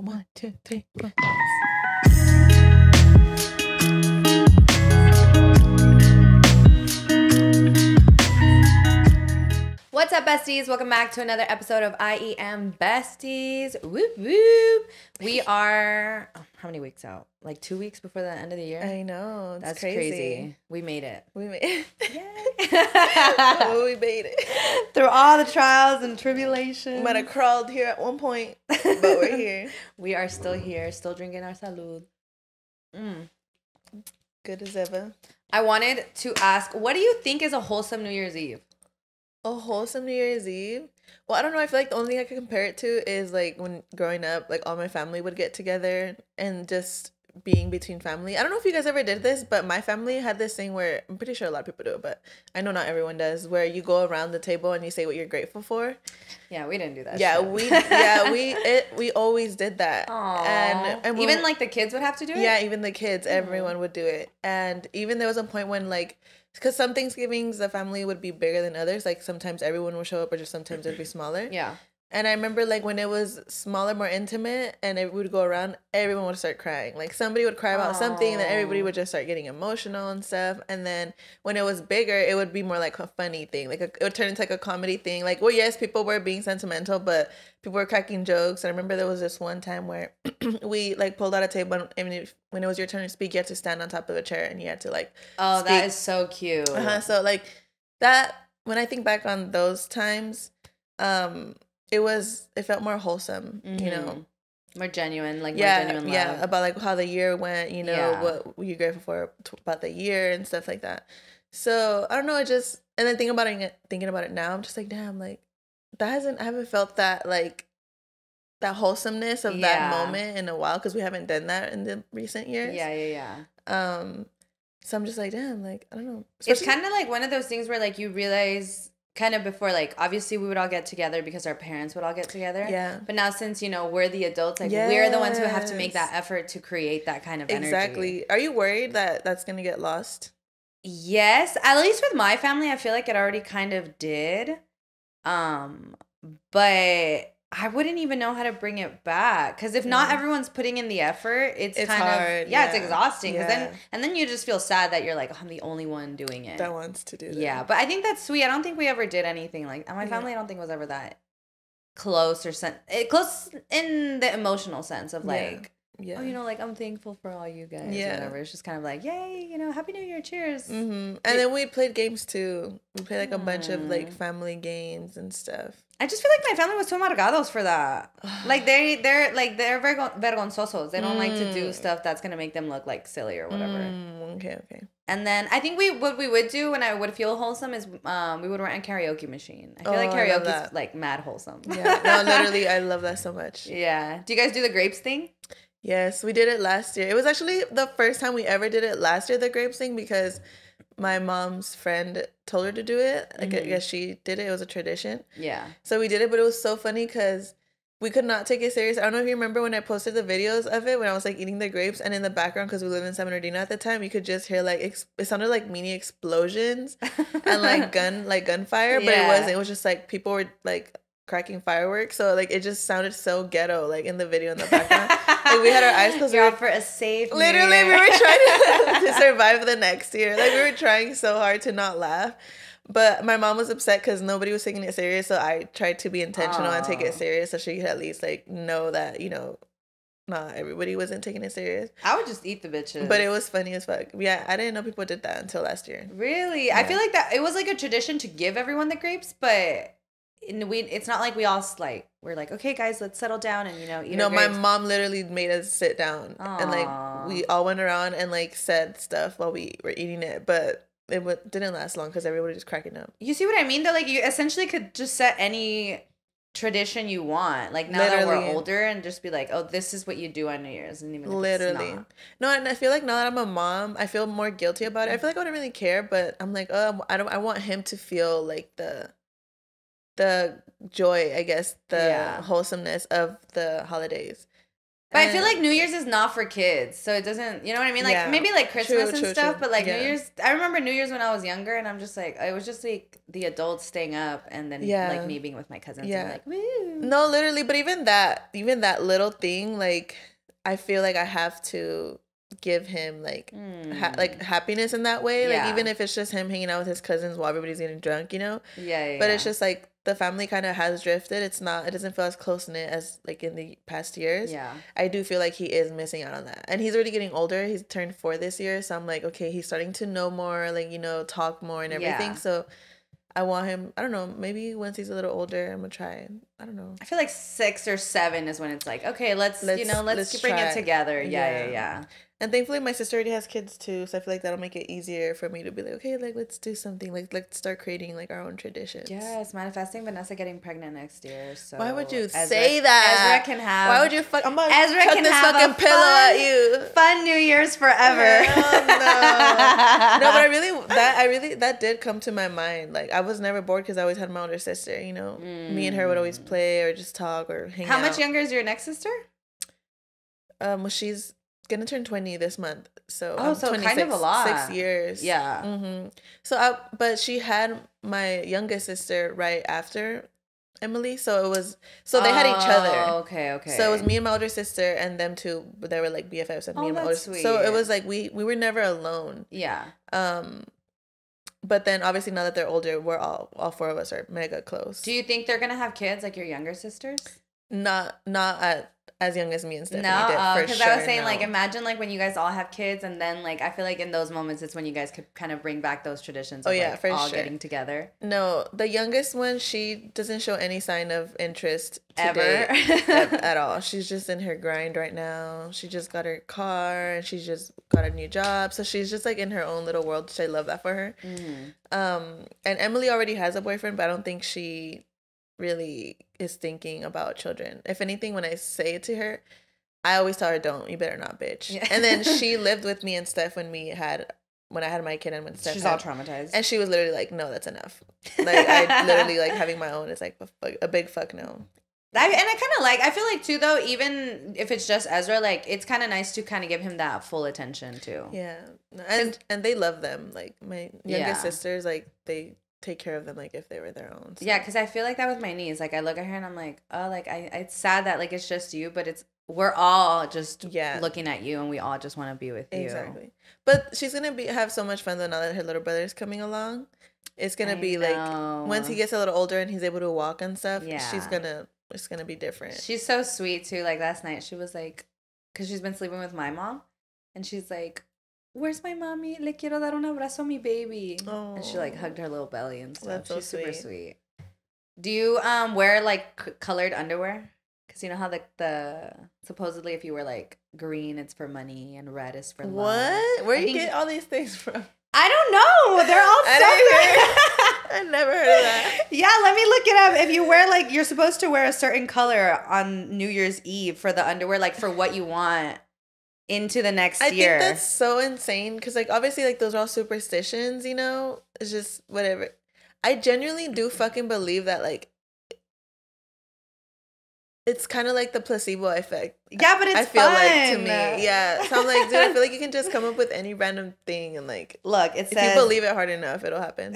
1, 2, 3, 4. What's up, besties? Welcome back to another episode of IEM Besties. Whoop, whoop. We are, how many weeks out? Like 2 weeks before the end of the year? I know. That's crazy. We made it. We made it. Yay. Oh, we made it. Through all the trials and tribulations. Might have crawled here at one point, but we're here. We are still here, still drinking our salud. Good as ever. I wanted to ask, what do you think is a wholesome New Year's Eve? A wholesome New Year's Eve? Well, I don't know. I feel like the only thing I can compare it to is like when growing up, like all my family would get together and just being between family. I don't know if you guys ever did this, but my family had this thing where I'm pretty sure a lot of people do it, but I know not everyone does, where you go around the table and you say what you're grateful for. Yeah, we didn't do that. Yeah, shit. we always did that. Aww. And even like the kids would have to do it? Yeah, even the kids, everyone would do it. And even there was a point when like, because some Thanksgivings the family would be bigger than others, like sometimes everyone would show up or just sometimes it'd be smaller. Yeah. And I remember like when it was smaller, more intimate, and it would go around, everyone would start crying. Like somebody would cry about something, and then everybody would just start getting emotional and stuff. And then when it was bigger, it would be more like a funny thing. Like it would turn into like a comedy thing. Like, well, yes, people were being sentimental, but people were cracking jokes. And I remember there was this one time where we like pulled out a table, and when it was your turn to speak, you had to stand on top of a chair and you had to like speak. That is so cute. So like that, when I think back on those times, it felt more wholesome, you know, more genuine, like more genuine love. Yeah, about like how the year went, you know, what were you grateful for about the year and stuff like that. So I don't know, and then thinking about it now, I'm just like, damn, like I haven't felt that like that wholesomeness of that moment in a while, because we haven't done that in the recent years. Yeah. So I'm just like, damn, like I don't know. It's kind of like one of those things where like you realize. Kind of before, like, obviously we would all get together because our parents would all get together. Yeah. But now since, you know, we're the adults, like, we're the ones who have to make that effort to create that kind of energy. Exactly. Are you worried that that's going to get lost? Yes. At least with my family, I feel like it already kind of did. But I wouldn't even know how to bring it back. Because if not everyone's putting in the effort, it's kind hard, of... Yeah, it's exhausting. Yeah. Then you just feel sad that you're like, oh, I'm the only one doing it. That wants to do that. Yeah, but I think that's sweet. I don't think we ever did anything like... My family, I don't think was ever that close or... close in the emotional sense of like... Yeah. Oh, you know, like, I'm thankful for all you guys. Yeah. Or whatever. It's just kind of like, yay, you know, Happy New Year, cheers. And then we played games too. We played like a bunch of like family games and stuff. I just feel like my family was too amargados for that. Like they're vergonzosos. They don't like to do stuff that's gonna make them look like silly or whatever. Okay. And then I think what we would do when I would feel wholesome is we would rent a karaoke machine. I feel like karaoke is like mad wholesome. Yeah, no, literally, I love that so much. Yeah. Do you guys do the grapes thing? Yes, we did it last year. It was actually the first time we ever did it last year, the grapes thing, because my mom's friend told her to do it. Like, I guess she did it. It was a tradition. Yeah. So we did it, but it was so funny because we could not take it serious. I don't know if you remember when I posted the videos of it when I was like eating the grapes, and in the background, because we lived in San Bernardino at the time, you could just hear like it sounded like mini explosions and like gunfire, but it wasn't. It was just like people were like cracking fireworks, so like it just sounded so ghetto like in the video in the background. Like we had our eyes closed. You're for a safe literally we were trying to survive the next year. Like we were trying so hard to not laugh, but my mom was upset because nobody was taking it serious, so I tried to be intentional and take it serious so she could at least like know that, you know, not everybody wasn't taking it serious. I would just eat the bitches. But it was funny as fuck. Yeah, I didn't know people did that until last year. Really? Yeah. I feel like that it was like a tradition to give everyone the grapes, but it's not like we all like we're like, okay guys, let's settle down and, you know, eat our grapes. My mom literally made us sit down. Aww. And like we all went around and like said stuff while we were eating it, but it didn't last long because everybody was just cracking up. You see what I mean though? Like you essentially could just set any tradition you want, like now that we're older, and just be like, oh, this is what you do on New Year's, and even literally it's not. No, and I feel like now that I'm a mom, I feel more guilty about it. I feel like I wouldn't really care, but I'm like, oh, I want him to feel like the joy, I guess, the wholesomeness of the holidays. But I feel like New Year's is not for kids, so it doesn't, you know what I mean? Like, maybe like Christmas and stuff, but like New Year's, I remember New Year's when I was younger, and I'm just like, it was just like the adults staying up, and then like me being with my cousins, and like, woo. No, literally, but even that little thing, like, I feel like I have to give him like like happiness in that way, like even if it's just him hanging out with his cousins while everybody's getting drunk, you know. But it's just like the family kind of has drifted. It doesn't feel as close knit as like in the past years. I do feel like he is missing out on that, and he's already getting older. He's turned 4 this year, so I'm like, okay, he's starting to know more, like, you know, talk more and everything. So I want him, I don't know, maybe once he's a little older, I'm gonna try. I don't know. I feel like 6 or 7 is when it's like, okay, let's bring it together. Yeah. And thankfully, my sister already has kids too, so I feel like that'll make it easier for me to be like, okay, like, let's do something. Like, let's start creating like our own traditions. Yes, manifesting Vanessa getting pregnant next year. So why would you say that? Ezra can have. Why would you fuck? I'm about to cut this fucking pillow at you. Fun New Year's forever. No, but that did come to my mind. Like, I was never bored because I always had my older sister. You know, me and her would always play or just talk or hang out. How much younger is your next sister? Well, she's gonna turn 20 this month, so so 26, kind of a lot. 6 years. So but she had my youngest sister right after Emily, so they had each other. Okay. So it was me and my older sister and them two, but they were like BFFs, and me and my older sister. So it was like we were never alone. But then obviously now that they're older, we're all 4 of us are mega close. Do you think they're gonna have kids like your younger sisters? Not at as young as me and Stephanie did, for because I was saying, like, imagine, like, when you guys all have kids, and then, like, I feel like in those moments, it's when you guys could kind of bring back those traditions of, for all getting together. No, the youngest one, she doesn't show any sign of interest ever at all. She's just in her grind right now. She just got her car, and she's just got a new job, so she's just, like, in her own little world. I love that for her. And Emily already has a boyfriend, but I don't think she really is thinking about children. If anything, when I say it to her, I always tell her, don't, you better not, bitch. And then she lived with me and Steph when I had my kid, and when Steph all traumatized, and she was literally like, no, that's enough. Like, I literally, like, having my own is like a big fuck no. I feel like too, though, even if it's just Ezra, like, it's kind of nice to kind of give him that full attention too. And they love them. Like, my youngest sisters, like, they take care of them like if they were their own. So. Yeah, because I feel like that with my niece. Like, I look at her and I'm like, oh, like, it's sad that, like, it's just you, but we're all just looking at you, and we all just want to be with you. Exactly. But she's gonna have so much fun though now that her little brother's coming along. It's gonna be like, once he gets a little older and he's able to walk and stuff, it's gonna be different. She's so sweet too. Like, last night she was like, because she's been sleeping with my mom, and she's like, where's my mommy? Le quiero dar un abrazo a mi baby. And she, like, hugged her little belly and stuff. That's so She's sweet. Super sweet. Do you wear, like, colored underwear? Because you know how the supposedly if you wear, like, green, it's for money, and red is for love. What? Where you get all these things from? I don't know. They're all stuff. I never heard of that. Yeah, let me look it up. If you wear, like, you're supposed to wear a certain color on New Year's Eve for the underwear, like, for what you want into the next year. I think that's so insane, because, like, obviously, like, those are all superstitions, you know? It's just whatever. I genuinely do fucking believe that, like, it's kind of like the placebo effect. Yeah, but I feel fun. Like, to me. Yeah. So I'm like, dude, I feel like you can just come up with any random thing and, like, look, it says, if you believe it hard enough, it'll happen.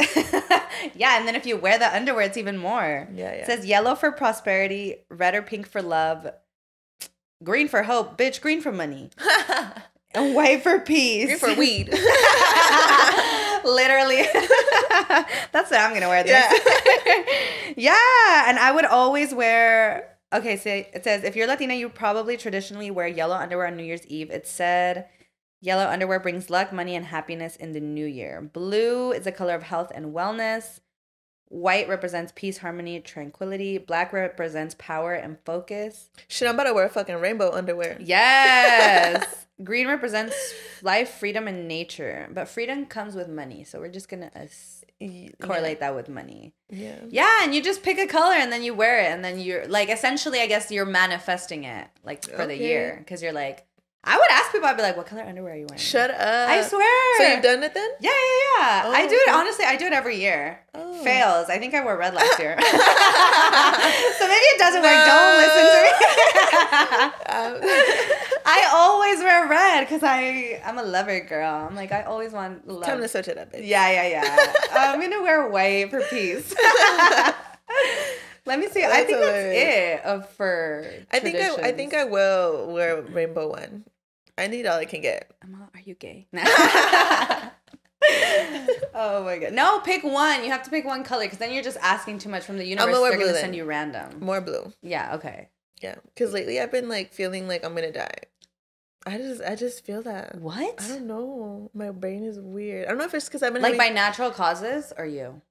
Yeah, and then if you wear the underwear, it's even more. Yeah. It says yellow for prosperity, red or pink for love, green for hope, bitch, green for money. And white for peace. Green for weed. Literally. That's what I'm going to wear this. Yeah. And I would always wear, okay, so it says, if you're Latina, you probably traditionally wear yellow underwear on New Year's Eve. It said yellow underwear brings luck, money, and happiness in the new year. Blue is a color of health and wellness. White represents peace, harmony, tranquility. Black represents power and focus. Shit, I'm about to wear fucking rainbow underwear. Yes. Green represents life, freedom, and nature. But freedom comes with money. So we're just going to correlate that with money. Yeah. Yeah, and you just pick a color and then you wear it. And then you're, like, essentially, I guess you're manifesting it, like, for the year. Because you're like, I would ask people, I'd be like, what color underwear are you wearing? Shut up. I swear. So you've done it then? Yeah. Oh, I do it, honestly, I do it every year. Oh. Fails. I think I wore red last year. So maybe it doesn't work. Don't listen to me. I always wear red because I'm a lover girl. I'm like, I always want love. Time to switch it up, bitch. Yeah. I'm going to wear white for peace. Let me see. I think hilarious. That's it for traditions. I think I will wear a rainbow one. I need all I can get. Are you gay? Oh my god. No, pick one. You have to pick one color because then you're just asking too much from the universe. They're going to send you random. More blue. Yeah, okay. Yeah, because lately I've been like feeling like I'm going to die. I just feel that. What? I don't know. My brain is weird. I don't know if it's because I've been like by natural causes or you?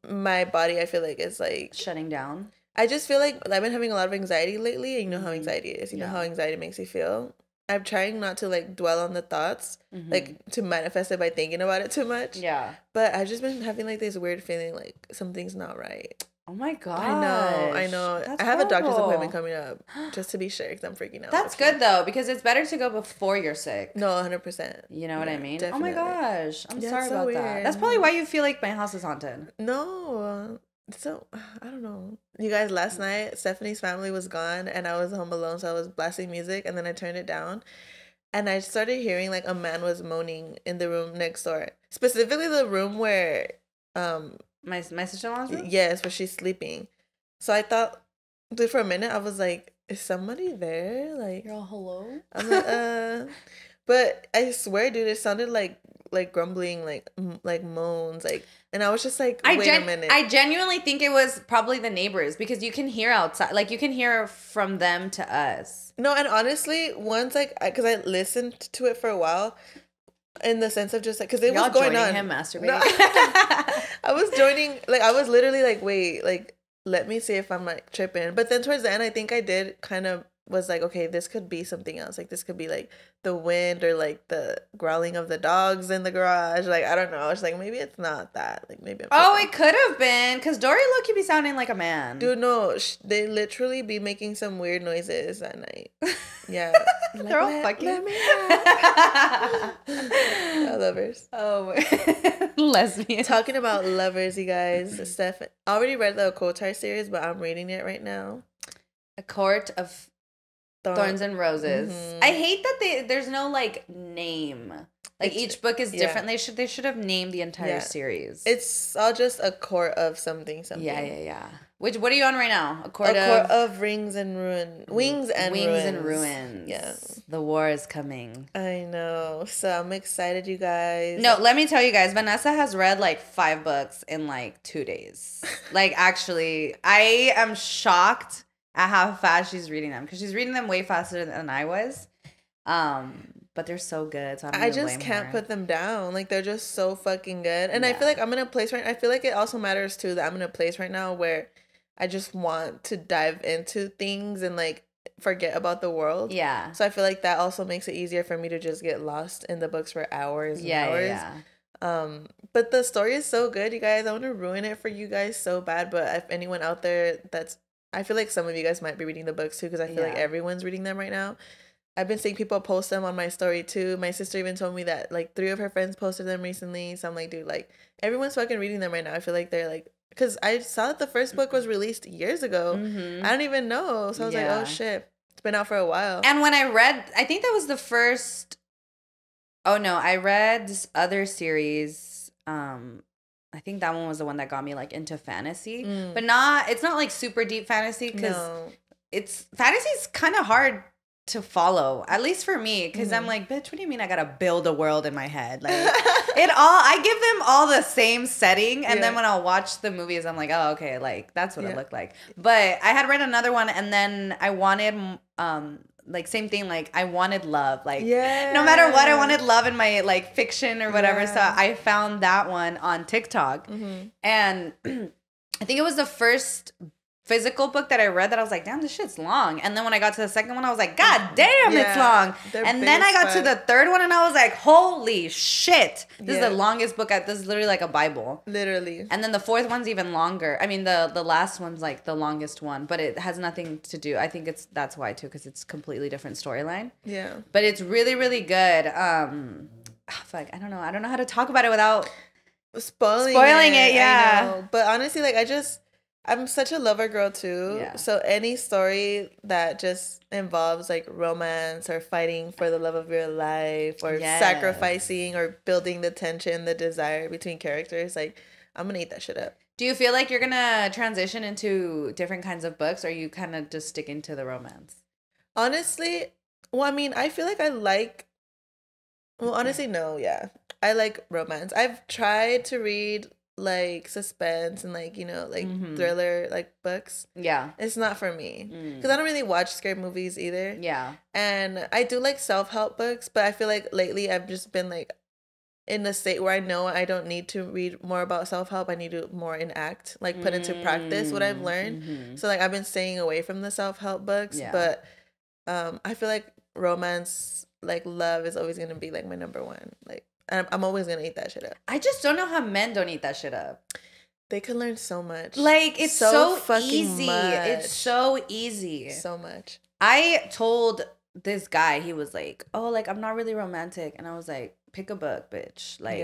My body, I feel like, is like shutting down. I just feel like I've been having a lot of anxiety lately. And you know how anxiety is. You know how anxiety makes you feel. I'm trying not to like dwell on the thoughts, like to manifest it by thinking about it too much. Yeah. But I've just been having like this weird feeling like something's not right. Oh my god. I know. I have a doctor's appointment coming up just to be sure because I'm freaking out. That's good though because it's better to go before you're sick. No, 100%. You know what I mean? Definitely. Oh my gosh. I'm sorry about that. That's probably why you feel like my house is haunted. No. So, I don't know. You guys, last night, Stephanie's family was gone and I was home alone. So I was blasting music and then I turned it down. And I started hearing like a man was moaning in the room next door. Specifically the room where... My sister-in-law's room? Yes, where she's sleeping. So I thought, dude, for a minute, I was like, is somebody there? Like, you're all hello? I'm like, But I swear, dude, it sounded like grumbling, like moans, like, and I was just like, wait a minute. I genuinely think it was probably the neighbors because you can hear outside, like you can hear from them to us. No, and honestly, once like, because I listened to it for a while, in the sense of just like, because it was going on. Him masturbating. No, I was joining, like, I was literally like, wait, like, let me see if I'm like tripping. But then towards the end, I think I did kind of was like, okay, this could be something else. Like, this could be like the wind or like the growling of the dogs in the garage. Like, I don't know. It's like, maybe it's not that. Like, maybe it could have been. Because Dory low-key be sounding like a man. Dude, no. They literally be making some weird noises at night. Yeah. Like, they're all fucking. Let me lovers. Oh, lesbian. Talking about lovers, you guys. Steph already read the Kotar series, but I'm reading it right now. A Court of Thorns and Roses. I hate that there's no like name. Like each book is different. They should have named the entire series. It's all just a court of something. Yeah. What are you on right now? A court of Rings and Ruin. Wings and Ruins. Yes. The war is coming. I know. So I'm excited, you guys. No, let me tell you guys, Vanessa has read like 5 books in like 2 days. Like actually, I am shocked at how fast she's reading them because she's reading them way faster than I was. But they're so good. So I just can't put them down. Like they're just so fucking good. And I feel like I'm in a place I feel like it also matters too that I'm in a place right now where I just want to dive into things and like forget about the world. Yeah. So I feel like that also makes it easier for me to just get lost in the books for hours and hours. Yeah. But the story is so good, you guys. I want to ruin it for you guys so bad. But if anyone out there I feel like some of you guys might be reading the books too because I feel like everyone's reading them right now. I've been seeing people post them on my story too. My sister even told me that like 3 of her friends posted them recently. So I'm like, dude, like everyone's fucking reading them right now. I feel like they're like, because I saw that the first book was released years ago. I don't even know. So I was like, oh shit, it's been out for a while. And when I read, I think that was the first. Oh no, I read this other series. I think that one was the one that got me like into fantasy, but it's not like super deep fantasy because fantasy's kind of hard to follow, at least for me, because I'm like, bitch, what do you mean I gotta build a world in my head? Like I give them all the same setting, and then when I'll watch the movies, I'm like, oh, okay, like that's what it looked like. But I had read another one, and then I wanted like same thing, like I wanted love, like no matter what, I wanted love in my like fiction or whatever. So I found that one on TikTok, and I think it was the first physical book that I read that I was like, damn, this shit's long. And then when I got to the second one, I was like, God damn, it's long. And then I got to the third one and I was like, holy shit. This is the longest book. This is literally like a Bible. Literally. And then the fourth one's even longer. I mean, the last one's like the longest one, but it has nothing to do. I think that's why too, because it's completely different storyline. Yeah. But it's really, really good. Fuck, I don't know. I don't know how to talk about it without spoiling it. Yeah. I know. But honestly, like I'm such a lover girl too. Yeah. So any story that just involves like romance or fighting for the love of your life or sacrificing or building the tension, the desire between characters, like I'm gonna eat that shit up. Do you feel like you're gonna transition into different kinds of books, or are you kind of just sticking to the romance? Honestly, well, I mean, I feel like honestly, no, yeah. I like romance. I've tried to read like suspense and like, you know, like thriller like books. Yeah. It's not for me. Because I don't really watch scary movies either. Yeah. And I do like self-help books, but I feel like lately I've just been like in the state where I know I don't need to read more about self-help. I need to more enact, like put into practice what I've learned. So like I've been staying away from the self-help books, but I feel like romance, like love is always going to be like my number one. Like I'm always going to eat that shit up. I just don't know how men don't eat that shit up. They can learn so much. Like, it's so easy. Much. It's so easy. So much. I told this guy, he was like, oh, like, I'm not really romantic. And I was like, pick a book, bitch. Like,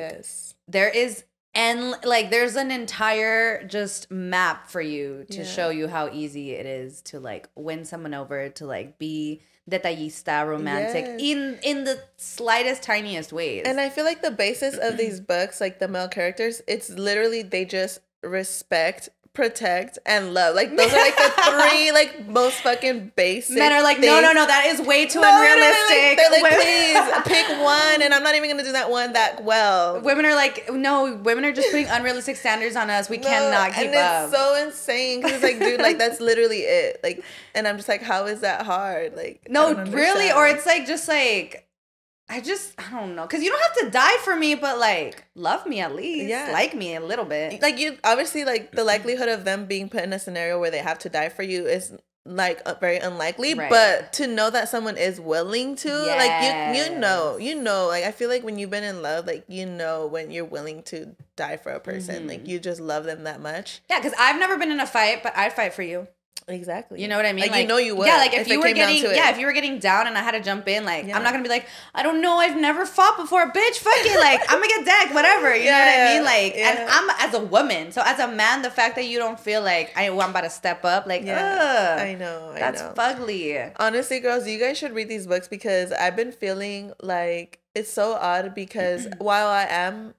there is, and like, there's an entire just map for you to show you how easy it is to like win someone over, to like be detallista, romantic, in the slightest, tiniest ways. And I feel like the basis of these books, like the male characters, it's literally they just respect, protect, and love. Like those are like the three like most fucking basic men are like, things. no, that is way too unrealistic. They're like, please pick one, and I'm not even gonna do that one that well. Women are like, no, women are just putting unrealistic standards on us. We cannot keep up. And it's so insane because it's like, dude, like that's literally it. Like, and I'm just like, how is that hard? Like, no, really, or it's like just like, I don't know. Because you don't have to die for me, but, like, love me at least. Yeah. Like me a little bit. Like, you, obviously, like, the likelihood of them being put in a scenario where they have to die for you is, like, very unlikely. Right. But to know that someone is willing to, like, you know. Like, I feel like when you've been in love, like, you know when you're willing to die for a person. Like, you just love them that much. Yeah, because I've never been in a fight, but I'd fight for you. Exactly. You know what I mean? Like you know you would. Yeah, like if you were getting if you were getting down and I had to jump in, like I'm not gonna be like, I don't know, I've never fought before, bitch, fuck it, like I'm gonna get decked, whatever. You know what I mean? Like, and I'm as a woman, so as a man, the fact that you don't feel like I'm about to step up, like, I know, that's fugly. Honestly, girls, you guys should read these books because I've been feeling like it's so odd because while I am.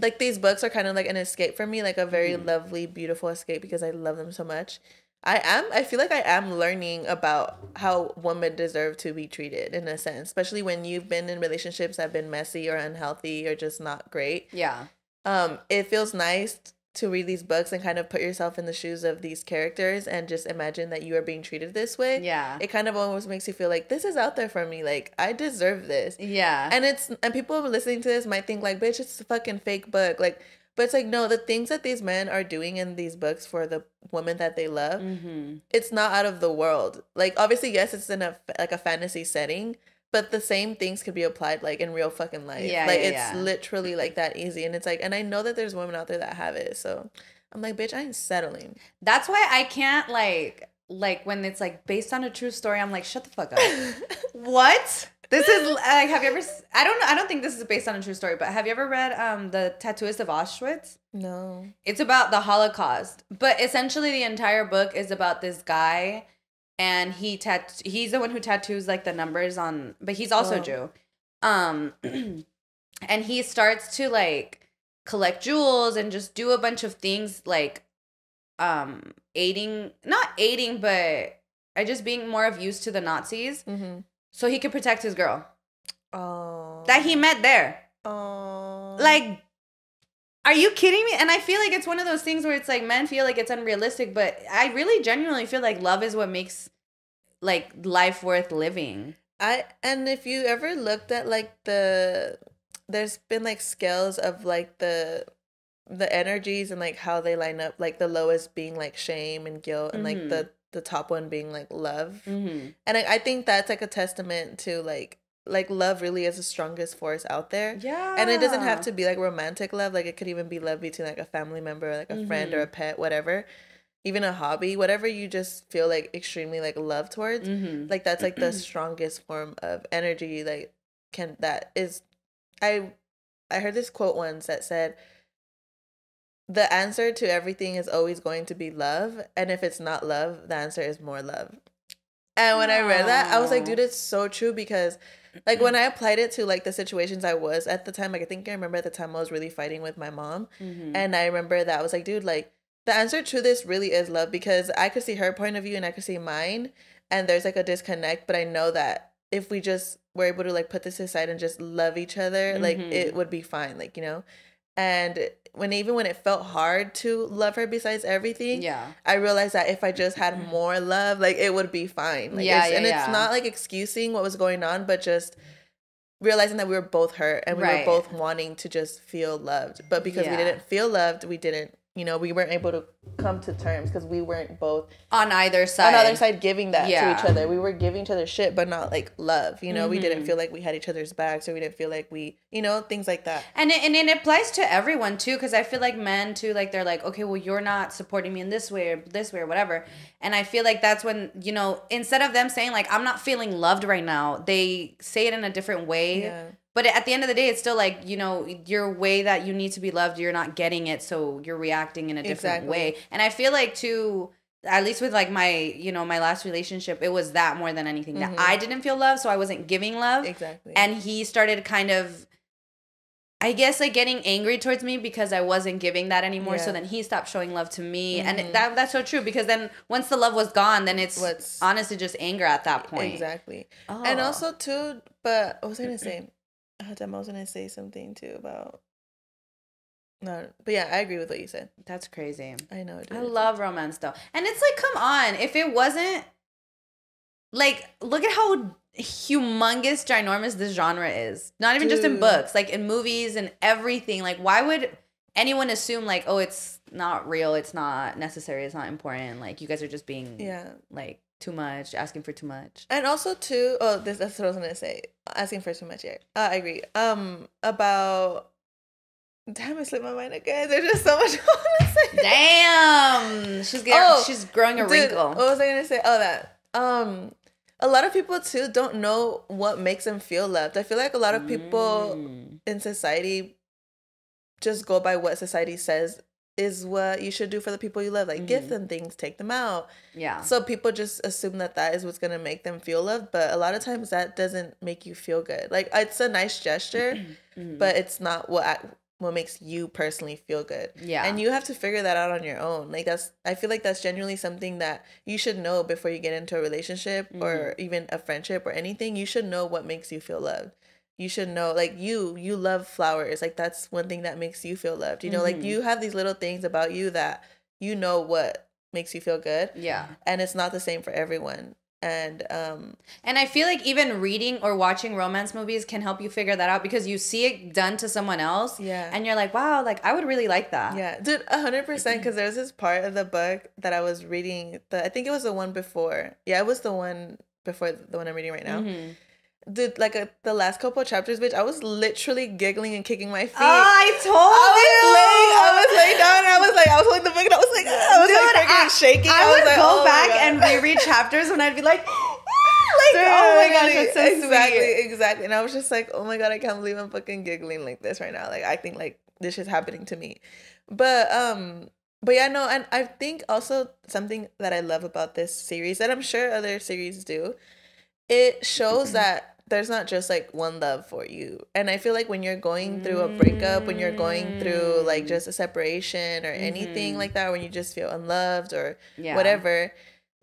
Like, these books are kind of like an escape for me, like a very lovely, beautiful escape because I love them so much. I feel like I am learning about how women deserve to be treated in a sense, especially when you've been in relationships that have been messy or unhealthy or just not great. Yeah. It feels nice to read these books and kind of put yourself in the shoes of these characters and just imagine that you are being treated this way. Yeah. It kind of almost makes you feel like this is out there for me. Like, I deserve this. Yeah. And people listening to this might think like, bitch, it's a fucking fake book. Like, but it's like, no, the things that these men are doing in these books for the woman that they love, it's not out of the world. Like, obviously, yes, it's in a fantasy setting, but the same things could be applied, like, in real fucking life. Yeah, like, it's literally, like, that easy. And it's, like, and I know that there's women out there that have it. So, I'm like, bitch, I ain't settling. That's why I can't, like, when it's, like, based on a true story, I'm like, shut the fuck up. What? This is, like, have you ever, I don't think this is based on a true story, but have you ever read The Tattooist of Auschwitz? No. It's about the Holocaust. But essentially, the entire book is about this guy. And he's the one who tattoos like the numbers on, but he's also Jew. And he starts to like collect jewels and just do a bunch of things like not aiding, but just being more of use to the Nazis. So he could protect his girl. Oh. That he met there. Oh. Like, are you kidding me? And I feel like it's one of those things where it's like men feel like it's unrealistic, but I really genuinely feel like love is what makes like life worth living. And if you ever looked at like there's been like scales of like the the energies and like how they line up, like the lowest being like shame and guilt, and like the top one being like love. And I think that's like a testament to like love really is the strongest force out there. Yeah. And it doesn't have to be like romantic love. Like it could even be love between like a family member, like a friend or a pet, whatever. Even a hobby, whatever you just feel like extremely like love towards. Like that's like the strongest form of energy. Like I heard this quote once that said, the answer to everything is always going to be love. And if it's not love, the answer is more love. And when I read that, I was like, dude, it's so true, because like when I applied it to like the situations I was at the time, like I think I remember at the time I was really fighting with my mom. And I remember that I was like, dude, like the answer to this really is love, because I could see her point of view and I could see mine, and there's like a disconnect. But I know that if we just were able to like put this aside and just love each other, like it would be fine, like, you know. And when it felt hard to love her besides everything, I realized that if I just had more love, like it would be fine. Like, it's not like excusing what was going on, but just realizing that we were both hurt and we were both wanting to just feel loved. But because we didn't feel loved, we didn't, you know, we weren't able to come to terms because we weren't both on either side giving that to each other. We were giving each other shit, but not like love, you know. We didn't feel like we had each other's backs, or we didn't feel like we, you know, things like that. And it applies to everyone too, because I feel like men too, like they're like, okay, well, you're not supporting me in this way or whatever. And I feel like that's when, you know, instead of them saying like, I'm not feeling loved right now, they say it in a different way. But at the end of the day, it's still like, you know, your way that you need to be loved, you're not getting it, so you're reacting in a different way. And I feel like too, at least with like my, you know, my last relationship, it was that more than anything, that I didn't feel love, so I wasn't giving love. Exactly. And he started kind of, I guess, like getting angry towards me because I wasn't giving that anymore. So then he stopped showing love to me. And that's so true, because then once the love was gone, then it's honestly just anger at that point. Exactly. Oh. And also too, but what was I going to say? I was going to say something too about... No, but yeah, I agree with what you said. That's crazy. I know, dude. I love romance though. And it's like, come on. If it wasn't... Like, look at how humongous, ginormous this genre is. Not even just in books. Like, in movies and everything. Like, why would anyone assume, like, oh, it's not real, it's not necessary, it's not important. Like, you guys are just being, like... too much, asking for too much. And also too, that's what I was gonna say. Asking for too much, I agree. About, damn, I slipped my mind again. There's just so much I want to say. Damn, she's growing a wrinkle. What was I gonna say? Oh, that. A lot of people too don't know what makes them feel loved. I feel like a lot of people in society just go by what society says is what you should do for the people you love. Like, gift them things, take them out. Yeah. So people just assume that is what's going to make them feel loved. But a lot of times that doesn't make you feel good. Like, it's a nice gesture, but it's not what makes you personally feel good. Yeah. And you have to figure that out on your own. Like, I feel like that's genuinely something that you should know before you get into a relationship or even a friendship or anything. You should know what makes you feel loved. You should know, like, you love flowers. Like, that's one thing that makes you feel loved. You know, like, you have these little things about you that you know what makes you feel good. Yeah. And it's not the same for everyone. And I feel like even reading or watching romance movies can help you figure that out, because you see it done to someone else. Yeah. And you're like, wow, like, I would really like that. Yeah. Dude, 100%, because there's this part of the book that I was reading. I think it was the one before. Yeah, it was the one before the one I'm reading right now. Dude, like the last couple of chapters, bitch, I was literally giggling and kicking my feet. Oh, I was laying down and I was holding the book and I was freaking shaking. I would go back and reread chapters and I'd be like, dude, oh my gosh, that's so sweet. Exactly. And I was just like, oh my God, I can't believe I'm fucking giggling like this right now. Like, I think like this shit's happening to me. But yeah, no, and I think also something that I love about this series, that I'm sure other series do, it shows that there's not just like one love for you. And I feel like when you're going through a breakup, when you're going through like just a separation or anything like that, when you just feel unloved or whatever,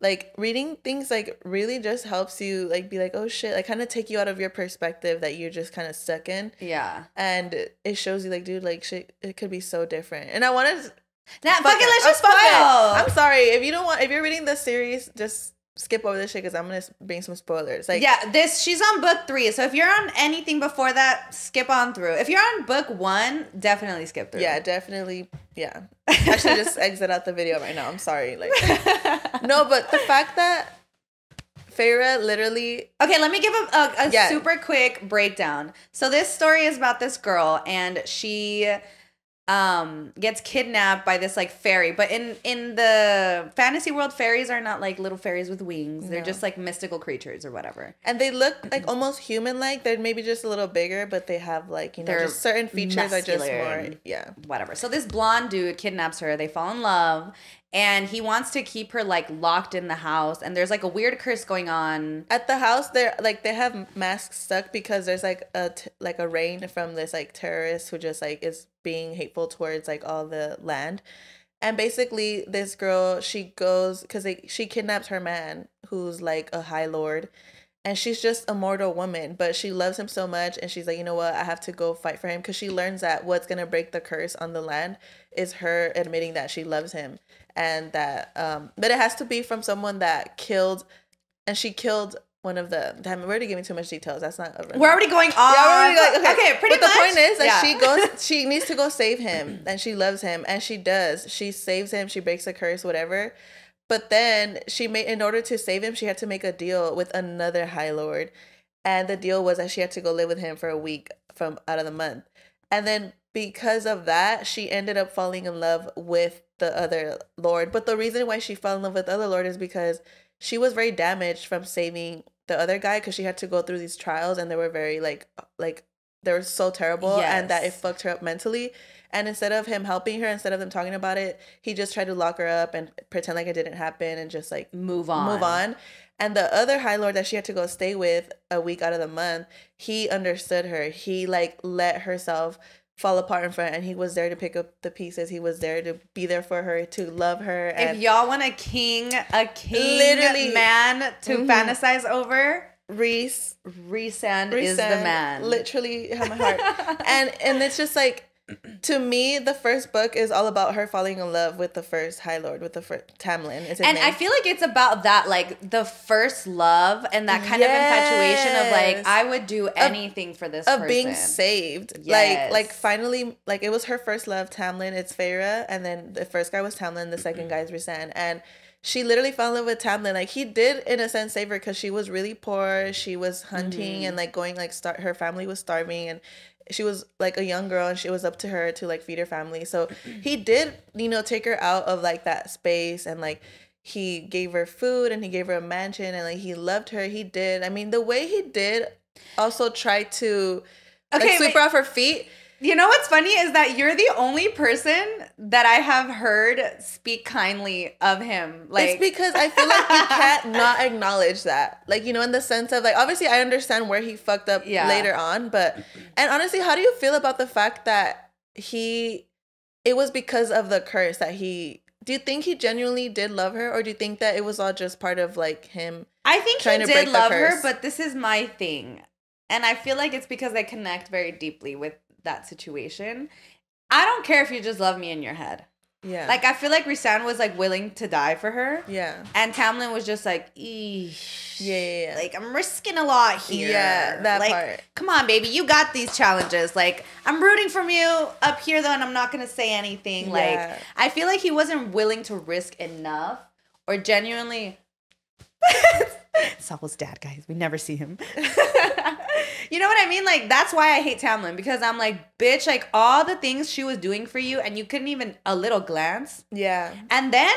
like reading things like really just helps you like be like, oh shit, like kind of take you out of your perspective that you're just kind of stuck in. Yeah. And it shows you like, dude, like shit, it could be so different. And I wanted let's just fuck it. I'm sorry. If you're reading the series, just skip over this shit because I'm gonna bring some spoilers. Like, yeah, she's on book 3. So if you're on anything before that, skip on through. If you're on book 1, definitely skip through. Yeah, definitely. Yeah. Actually, just exit out the video right now. I'm sorry. Like, no, but the fact that Feyre literally... Okay, let me give a super quick breakdown. So this story is about this girl, and she gets kidnapped by this like fairy. But in the fantasy world, fairies are not like little fairies with wings. They're just like mystical creatures or whatever. And they look like almost human-like. They're maybe just a little bigger, but they have like, you know, just certain features are just more, whatever. So this blonde dude kidnaps her. They fall in love. And he wants to keep her like locked in the house, and there's like a weird curse going on at the house. They're like they have masks stuck because there's like a rain from this like terrorist who just like is being hateful towards like all the land, and basically this girl, she goes because she kidnaps her man who's like a high lord, and she's just a mortal woman, but she loves him so much, and she's like, you know what, I have to go fight for him because she learns that what's gonna break the curse on the land is her admitting that she loves him. And that, but it has to be from someone that killed, and she killed one of the. Damn, we're already giving too much details. That's not. We're already going on. Yeah, we're already going. Okay, pretty much. But the point is that she needs to go save him, and she loves him, and she does. She saves him. She breaks the curse, whatever. But then in order to save him, she had to make a deal with another High Lord, and the deal was that she had to go live with him for a week out of the month, and then because of that, she ended up falling in love with the other lord. But the reason why she fell in love with the other lord is because she was very damaged from saving the other guy, because she had to go through these trials, and they were very like they were so terrible, and that it fucked her up mentally. And instead of him helping her, instead of them talking about it, he just tried to lock her up and pretend like it didn't happen and just like move on. And the other High Lord that she had to go stay with a week out of the month, he understood her. He like let herself fall apart in front, and he was there to pick up the pieces. He was there to be there for her, to love her. And if y'all want a king literally man to fantasize over, Rhysand is the man. Literally have my heart. and it's just like, to me, the first book is all about her falling in love with the first High Lord, with the first Tamlin. Is his name. I feel like it's about that, like the first love and that kind of infatuation of like, I would do anything for this person. Of being saved. Yes. Like finally, like it was her first love, Tamlin. It's Feyre, and then the first guy was Tamlin, the second guy is Rhysand, and she literally fell in love with Tamlin. Like, he did, in a sense, save her because she was really poor. She was hunting and like going like her family was starving, and she was like a young girl, and she was up to her to like feed her family. So he did, you know, take her out of like that space, and like he gave her food, and he gave her a mansion, and like he loved her. He did. I mean, the way he did also tried to sweep her off her feet. You know what's funny is that you're the only person that I have heard speak kindly of him. Like, it's because I feel like you can't not acknowledge that. Like, you know, in the sense of like, obviously I understand where he fucked up later on, but, and honestly, how do you feel about the fact that it was because of the curse that do you think he genuinely did love her, or do you think that it was all just part of like him? I think he did love her, but this is my thing. And I feel like it's because I connect very deeply with that situation. I don't care if you just love me in your head. Yeah. Like, I feel like Rhysand was like willing to die for her. Yeah. And Tamlin was just like, eesh. Yeah. Like, I'm risking a lot here. Yeah, that like, part. Come on, baby. You got these challenges. Like, I'm rooting from you up here, though, and I'm not going to say anything. Yeah. Like, I feel like he wasn't willing to risk enough, or genuinely... Saul's dad, guys. We never see him. You know what I mean? Like, that's why I hate Tamlin, because I'm like, bitch, like, all the things she was doing for you, and you couldn't even a little glance. Yeah. And then,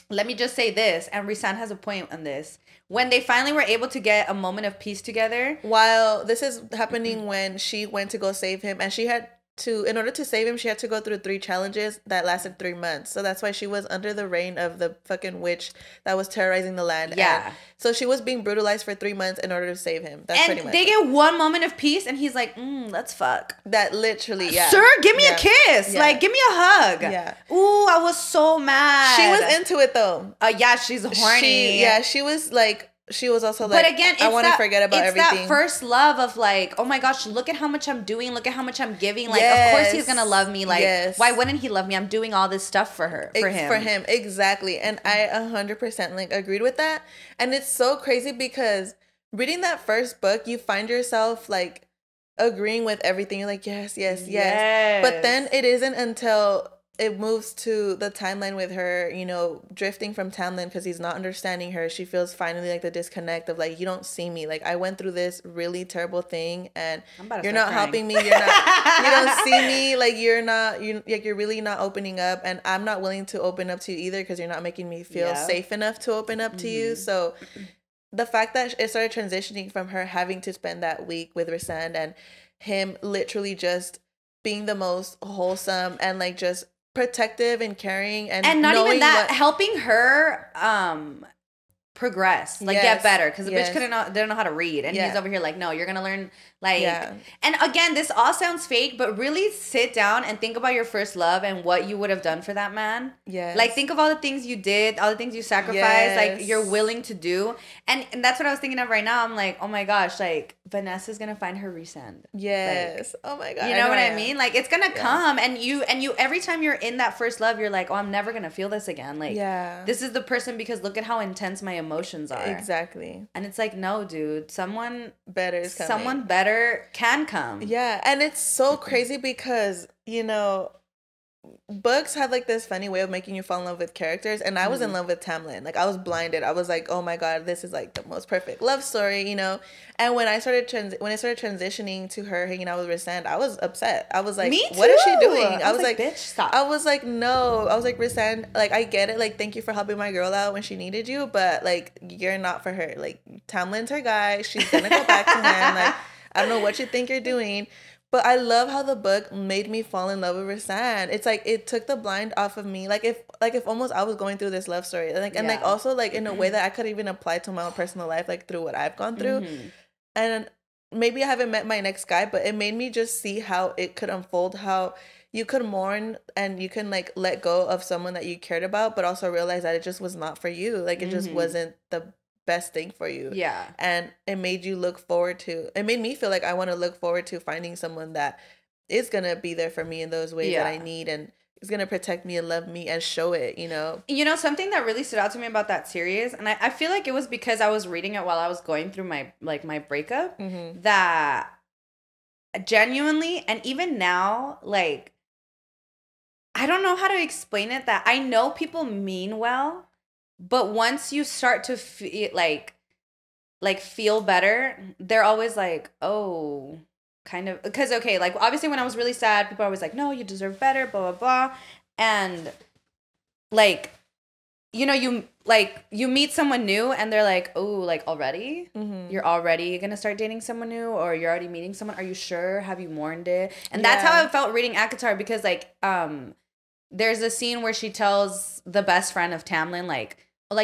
let me just say this, and Rhysand has a point on this. When they finally were able to get a moment of peace together. While this is happening when she went to go save him, and she had in order to save him, she had to go through 3 challenges that lasted 3 months. So that's why she was under the reign of the fucking witch that was terrorizing the land. Yeah. And so she was being brutalized for 3 months in order to save him. That's pretty much. They get one moment of peace, and he's like, let's fuck. That literally, yeah. Sir, give me a kiss. Yeah. Like, give me a hug. Yeah. Ooh, I was so mad. She was into it, though. Yeah, she's horny. She was like, she was also like, but again, I want to forget about everything. It's that first love of like, oh my gosh, look at how much I'm doing. Look at how much I'm giving. Like, of course he's going to love me. Like, why wouldn't he love me? I'm doing all this stuff for him. For him, exactly. And I 100% like agreed with that. And it's so crazy because reading that first book, you find yourself like agreeing with everything. You're like, yes. But then it isn't until it moves to the timeline with her, you know, drifting from Tamlin because he's not understanding her. She feels finally like the disconnect of like, you don't see me. Like, I went through this really terrible thing and you're not helping me. You're not, you don't see me. Like, you're really not opening up, and I'm not willing to open up to you either because you're not making me feel safe enough to open up to you. So the fact that it started transitioning from her having to spend that week with Resend and him literally just being the most wholesome and like just protective and caring and not even that, helping her progress, like get better, because the bitch didn't know how to read, and he's over here like, no, you're gonna learn, like, and again, this all sounds fake, but really sit down and think about your first love and what you would have done for that man. Like, think of all the things you did, all the things you sacrificed, like you're willing to do, and that's what I was thinking of right now. I'm like, oh my gosh, like Vanessa's gonna find her Resend. Like, oh my god, you know what I mean? Like, it's gonna come, and you every time you're in that first love, you're like, oh, I'm never gonna feel this again. Like, this is the person, because look at how intense my emotions are. Exactly. And it's like, no, dude, someone better is coming. Someone better can come. Yeah, and it's so crazy because, you know, books have like this funny way of making you fall in love with characters, and I was in love with Tamlin. Like, I was blinded. I was like, oh my god, this is like the most perfect love story, you know. And when I started transitioning to her hanging out with Resend, I was upset. I was like, me too. What is she doing? I was like, bitch, stop. I was like, no. I was like, Resend, like, I get it, like, thank you for helping my girl out when she needed you, but like, you're not for her. Like, Tamlin's her guy. She's gonna go back to him. Like, I don't know what you think you're doing. But I love how the book made me fall in love with Resend. It's like it took the blind off of me. Like if almost I was going through this love story. Like, and like also like in a way that I could even apply to my own personal life, like through what I've gone through. And maybe I haven't met my next guy, but it made me just see how it could unfold, how you could mourn and you can like let go of someone that you cared about, but also realize that it just was not for you. Like, it just wasn't the best thing for you. And it made you look forward to, it made me feel like I want to look forward to finding someone that is gonna be there for me in those ways that I need, and is gonna protect me and love me and show it, you know. Something that really stood out to me about that series, and I feel like it was because I was reading it while I was going through my breakup, that genuinely, and even now, like, I don't know how to explain it, that I know people mean well, but once you start to feel feel better, they're always like, oh, kind of, because okay, like obviously when I was really sad, people are always like, no, you deserve better, blah blah blah, and like, you know, you meet someone new and they're like, oh, like already, you're already gonna start dating someone new, or you're already meeting someone. Are you sure? Have you mourned it? And that's how I felt reading ACOTAR, because like there's a scene where she tells the best friend of Tamlin, like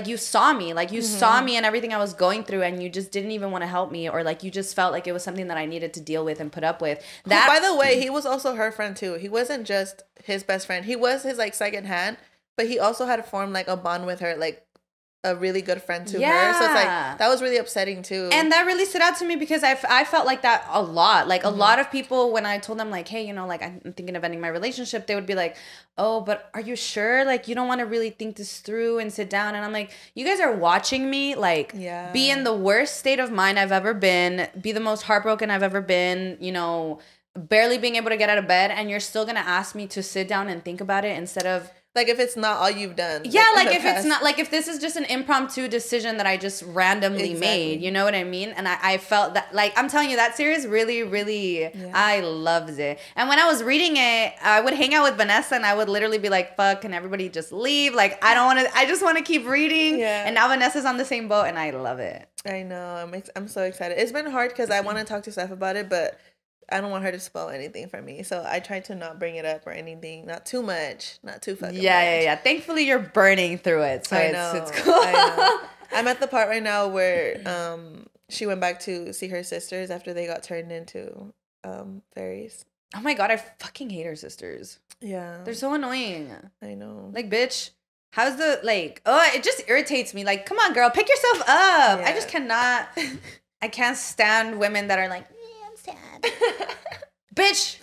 you saw me, saw me and everything I was going through, and you just didn't even want to help me, or like you just felt like it was something that I needed to deal with and put up with. That, by the way, he was also her friend too. He wasn't just his best friend. He was his like second hand, but he also had formed like a bond with her, like a really good friend to her. So it's like, that was really upsetting too. And that really stood out to me because I felt like that a lot. Like a lot of people, when I told them like, hey, you know, like I'm thinking of ending my relationship, they would be like, oh, but are you sure? Like, you don't want to really think this through and sit down. And I'm like, you guys are watching me like be in the worst state of mind I've ever been, be the most heartbroken I've ever been, you know, barely being able to get out of bed, and you're still gonna ask me to sit down and think about it instead of, like, if it's not all you've done. Yeah, like if it's not, like if this is just an impromptu decision that I just randomly made, you know what I mean? And I felt that, like, I'm telling you, that series really, really, I loved it. And when I was reading it, I would hang out with Vanessa and I would literally be like, fuck, can everybody just leave? Like, I just want to keep reading. And now Vanessa's on the same boat and I love it. I know. I'm so excited. It's been hard because I want to talk to Steph about it, but I don't want her to spoil anything for me. So I try to not bring it up or anything. Not too much. Not too fucking much. Yeah. Thankfully, you're burning through it. So it's cool. I know. I'm at the part right now where she went back to see her sisters after they got turned into fairies. Oh my God, I fucking hate her sisters. Yeah. They're so annoying. I know. Like, bitch, How's the, like, oh, it just irritates me. Like, come on, girl, pick yourself up. I just cannot, I can't stand women that are like, I'm sad. Bitch,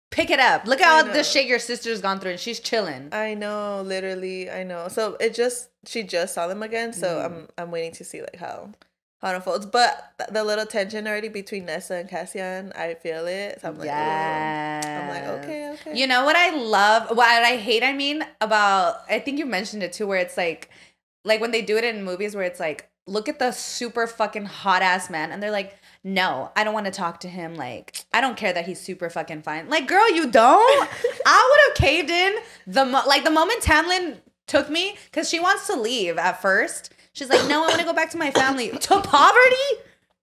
pick it up. Look at all the shit your sister's gone through and she's chilling. I know, literally, I know. So she just saw them again, so I'm waiting to see like how it unfolds. But the little tension already between Nessa and Cassian, I feel it. So I'm like, I'm like, okay. You know what I love, what I hate, I mean, about, I think you mentioned it too, where it's like when they do it in movies where it's like, look at the super fucking hot ass man, and they're like, no, I don't want to talk to him. Like, I don't care that he's super fucking fine. Like, girl, you don't? I would have caved in the moment Tamlin took me, because she wants to leave at first. She's like, no, I want to go back to my family. To poverty?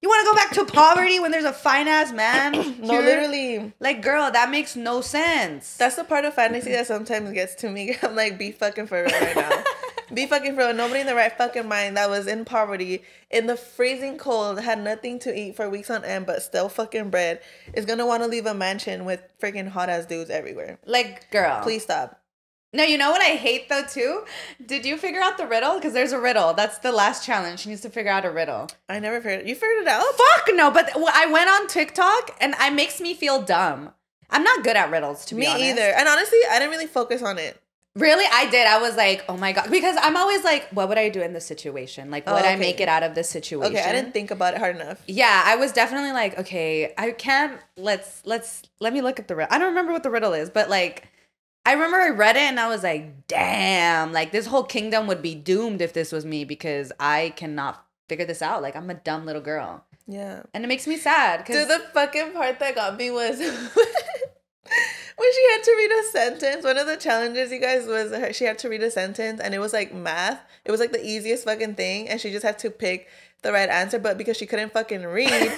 You want to go back to poverty when there's a fine ass man? No, literally. Like, girl, that makes no sense. That's the part of fantasy that sometimes gets to me. I'm like, be fucking for real right now. Be fucking for real. Nobody in the right fucking mind that was in poverty, in the freezing cold, had nothing to eat for weeks on end, but still fucking bread, is gonna want to leave a mansion with freaking hot ass dudes everywhere. Like, girl. Please stop. No, you know what I hate though too? Did you figure out the riddle? Because there's a riddle. That's the last challenge. She needs to figure out a riddle. I never figured it. You figured it out? Fuck no, but I went on TikTok and it makes me feel dumb. I'm not good at riddles, to be honest. Me either. And honestly, I didn't really focus on it. Really? I did. I was like, oh my God. Because I'm always like, what would I do in this situation? Like, would I make it out of this situation? Okay, I didn't think about it hard enough. Yeah, I was definitely like, okay, I can't, let me look at the riddle. I don't remember what the riddle is, but like, I remember I read it and I was like, damn, like this whole kingdom would be doomed if this was me, because I cannot figure this out. Like, I'm a dumb little girl. Yeah. And it makes me sad. Dude, the fucking part that got me was when she had to read a sentence. One of the challenges, you guys, was she had to read a sentence and it was like math. It was like the easiest fucking thing and she just had to pick the right answer. But because she couldn't fucking read...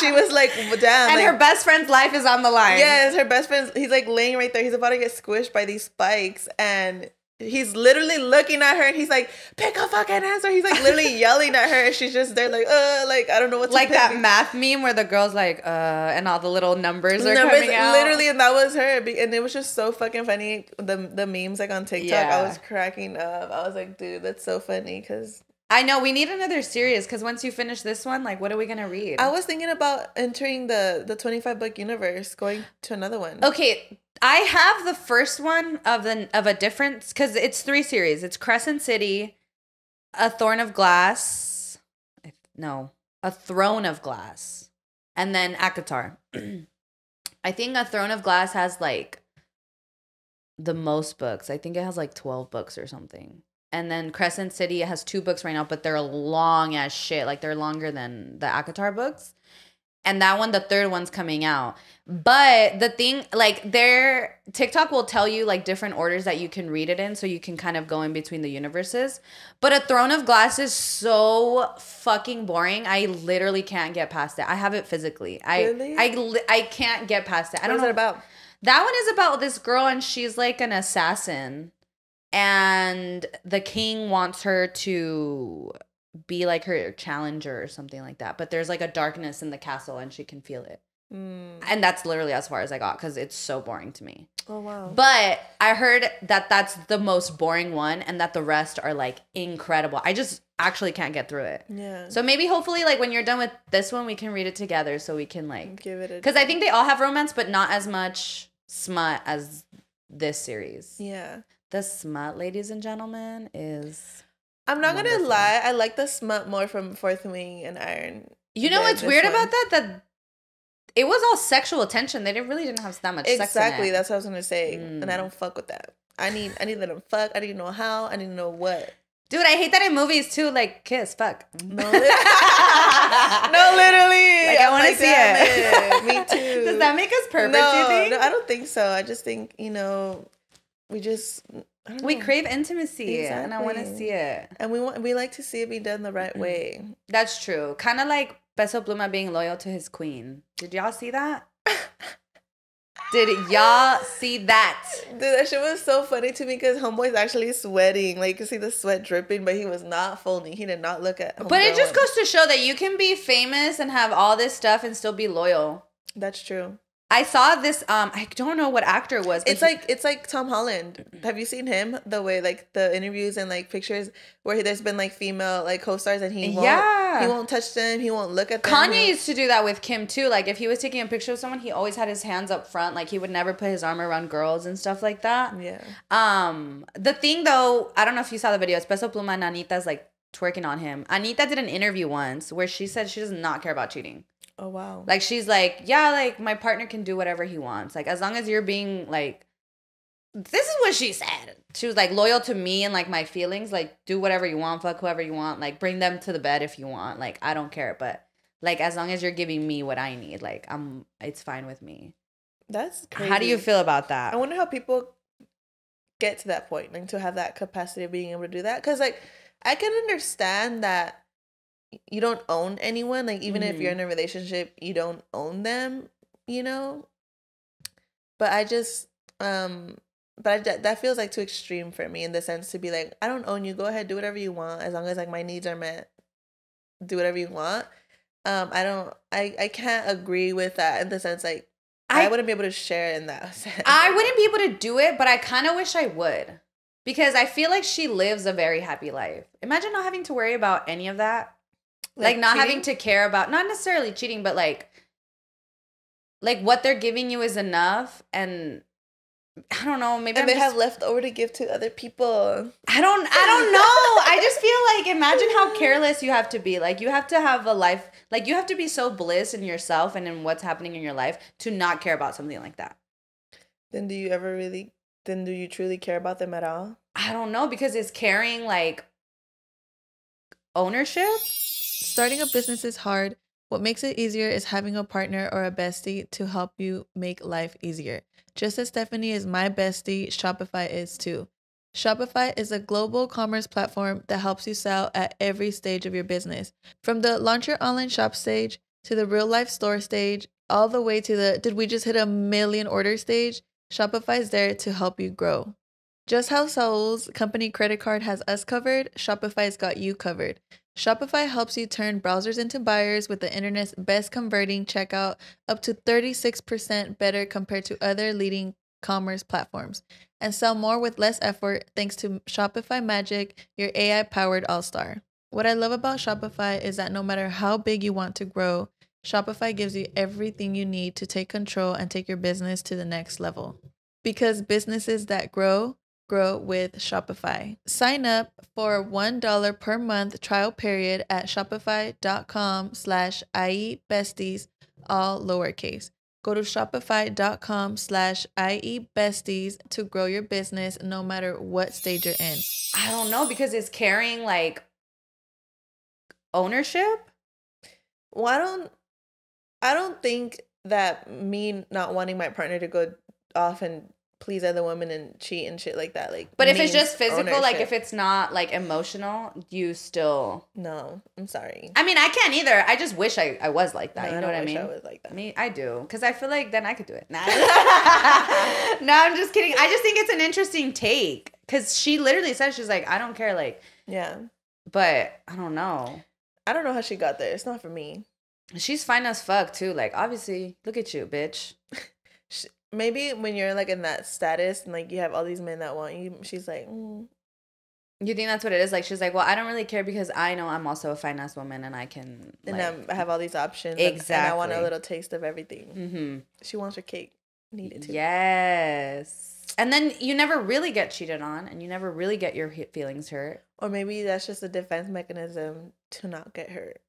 She was like, damn. And like, her best friend's life is on the line. Yes, her best friend, he's like laying right there. He's about to get squished by these spikes. And he's literally looking at her and he's like, pick a fucking answer. He's like literally yelling at her. And she's just there like, I don't know what to like pick. That math meme where the girl's like, and all the little numbers are coming out. Literally, and that was her. And it was just so fucking funny. The memes like on TikTok, I was cracking up. I was like, dude, that's so funny because... I know, we need another series because once you finish this one, like, what are we going to read? I was thinking about entering the 25 book universe, going to another one. Okay, I have the first one of a different, because it's 3 series. It's Crescent City, A Throne of Glass, and then ACOTAR. I think A Throne of Glass has like the most books. I think it has like 12 books or something. And then Crescent City has 2 books right now, but they're long as shit. Like, they're longer than the ACOTAR books. And that one, the 3rd one's coming out. But the thing, like, their TikTok will tell you, like, different orders that you can read it in, so you can kind of go in between the universes. But A Throne of Glass is so fucking boring. I literally can't get past it. I have it physically. Really? I can't get past it. I don't know what is it about? That one is about this girl, and she's, like, an assassin. And the king wants her to be like her challenger or something like that. But there's like a darkness in the castle and she can feel it. And that's literally as far as I got because it's so boring to me. Oh, wow. But I heard that that's the most boring one and that the rest are like incredible. I just actually can't get through it. Yeah. So maybe hopefully like when you're done with this one, we can read it together so we can like... give it a... Because I think they all have romance, but not as much smut as this series. Yeah. The smut, ladies and gentlemen, is... I'm not gonna lie. I like the smut more from Fourth Wing and Iron. You know what's weird about that? That it was all sexual attention. They really didn't have that much sex in it. Exactly. That's what I was gonna say. And I don't fuck with that. I need them fuck. I need to know how. I need to know what. Dude, I hate that in movies too. Like, kiss, fuck. No, no, literally. Like, I want to see it. Me too. Does that make us perverts, you think? No, I don't think so. I just think, we crave intimacy, exactly. and I want to see it. And we like to see it be done the right way. That's true. Kind of like Peso Pluma being loyal to his queen. Did y'all see that? Did y'all see that? Dude, that shit was so funny to me because Homeboy's actually sweating. Like, you can see the sweat dripping, but he was not folding. He did not look at Homeboy. But it just goes to show that you can be famous and have all this stuff and still be loyal. That's true. I saw this. I don't know what actor it was. It's like Tom Holland. Have you seen him? The way like the interviews and like pictures where there's been like female like co-stars and he won't touch them. He won't look at them. Kanye used to do that with Kim too. Like if he was taking a picture of someone, he always had his hands up front. Like he would never put his arm around girls and stuff like that. Yeah. The thing though, I don't know if you saw the video. It's Peso Pluma and Anitta's like twerking on him. Anitta did an interview once where she said she does not care about cheating. Oh, wow. Like, she's like, yeah, like, my partner can do whatever he wants. Like, as long as you're being, like, this is what she said. She was, like, loyal to me and, like, my feelings. Like, do whatever you want, fuck whoever you want. Like, bring them to the bed if you want. Like, I don't care. But, like, as long as you're giving me what I need, like, it's fine with me. That's crazy. How do you feel about that? I wonder how people get to that point, like, to have that capacity of being able to do that. Because, like, I can understand that you don't own anyone, like even if you're in a relationship you don't own them, you know, but I just that feels like too extreme for me in the sense to be like, I don't own you, go ahead, do whatever you want, as long as like my needs are met, do whatever you want. I can't agree with that in the sense like I wouldn't be able to share in that sense. I wouldn't be able to do it, but I kind of wish I would, because I feel like she lives a very happy life. Imagine not having to worry about any of that. Like not cheating? Having to care about, not necessarily cheating, but like what they're giving you is enough. And I don't know, maybe and they have leftover to give to other people. I don't know. I just feel like, imagine how careless you have to be. Like you have to have a life, like you have to be so bliss in yourself and in what's happening in your life to not care about something like that. Then do you truly care about them at all? I don't know, because it's carrying like ownership. Starting a business is hard. What makes it easier is having a partner or a bestie to help you make life easier. Just as Stephanie is my bestie, Shopify is too. Shopify is a global commerce platform that helps you sell at every stage of your business. From the launch your online shop stage to the real life store stage, all the way to the did we just hit 1 million order stage, Shopify is there to help you grow. Just how Saul's company credit card has us covered, Shopify's got you covered. Shopify helps you turn browsers into buyers with the internet's best converting checkout, up to 36% better compared to other leading commerce platforms, and sell more with less effort thanks to Shopify Magic, your AI-powered all-star. What I love about Shopify is that no matter how big you want to grow, Shopify gives you everything you need to take control and take your business to the next level. Because businesses that grow with Shopify. Sign up for $1 per month trial period at shopify.com/IEBesties, all lowercase. Go to shopify.com/IEBesties to grow your business no matter what stage you're in. I don't know, because it's carrying like ownership. Well, I don't think that me not wanting my partner to go off and please other women and cheat and shit like that, like, but if it's just physical, ownership. Like if it's not like emotional, you still no, I'm sorry. I mean, I can't either. I just wish I was like that. No, you know what I mean? I was like that. I do, because I feel like then I could do it. Nah. No, I'm just kidding. I just think it's an interesting take, because she literally says, she's like, I don't care, like, yeah, but I don't know how she got there. It's not for me. She's fine as fuck too. Like, obviously, look at you, bitch. Maybe when you're like in that status and like you have all these men that want you, she's like, You think that's what it is? Like, she's like, well, I don't really care because I know I'm also a fine ass woman and I can, like, and I have all these options. Exactly. And I want a little taste of everything. Mm-hmm. She wants her cake. Needed to. Yes. And then you never really get cheated on and you never really get your feelings hurt. Or maybe that's just a defense mechanism to not get hurt.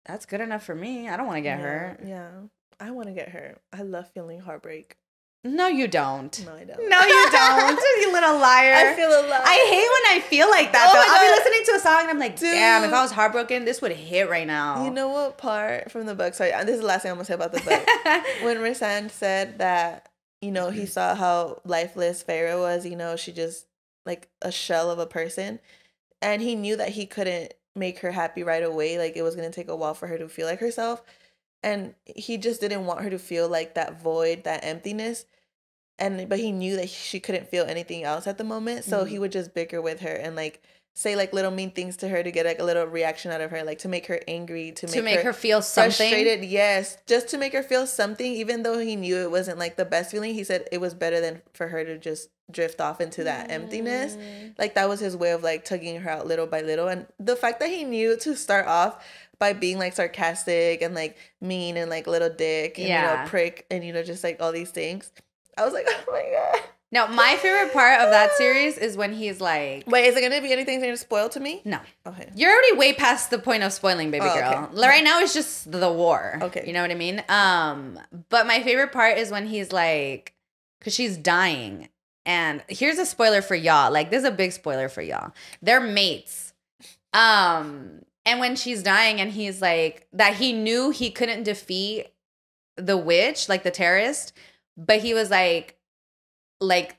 That's good enough for me. I don't want to get hurt. Yeah. I want to get hurt. I love feeling heartbreak. No, you don't. No, I don't. No, you don't. You little liar. I feel alive. I hate when I feel like that, though. I'll be listening to a song and I'm like, damn, if I was heartbroken, this would hit right now. You know what part from the book? Sorry, this is the last thing I'm going to say about the book. When Rasan said that, you know, he saw how lifeless Farrah was, you know, she just like a shell of a person. And he knew that he couldn't make her happy right away. Like, it was going to take a while for her to feel like herself. And he just didn't want her to feel like that void, that emptiness. But he knew that she couldn't feel anything else at the moment. So he would just bicker with her and like say like little mean things to her to get like a little reaction out of her, like to make her angry, to make her feel something. Frustrated, yes, just to make her feel something. Even though he knew it wasn't like the best feeling, he said it was better than for her to just drift off into that emptiness. Like that was his way of like tugging her out little by little. And the fact that he knew to start off by being like sarcastic and like mean and like little dick and you know, prick and you know, just like all these things, I was like, oh my god. Now, my favorite part of that series is when he's like... Wait, is it going to be anything that's going to spoil to me? No. Okay. You're already way past the point of spoiling, baby girl. Okay. Right now, it's just the war. Okay. You know what I mean? But my favorite part is when he's like... Because she's dying. And here's a spoiler for y'all. Like, this is a big spoiler for y'all. They're mates. And when she's dying and he's like... That he knew he couldn't defeat the witch, like the terrorist. But he was like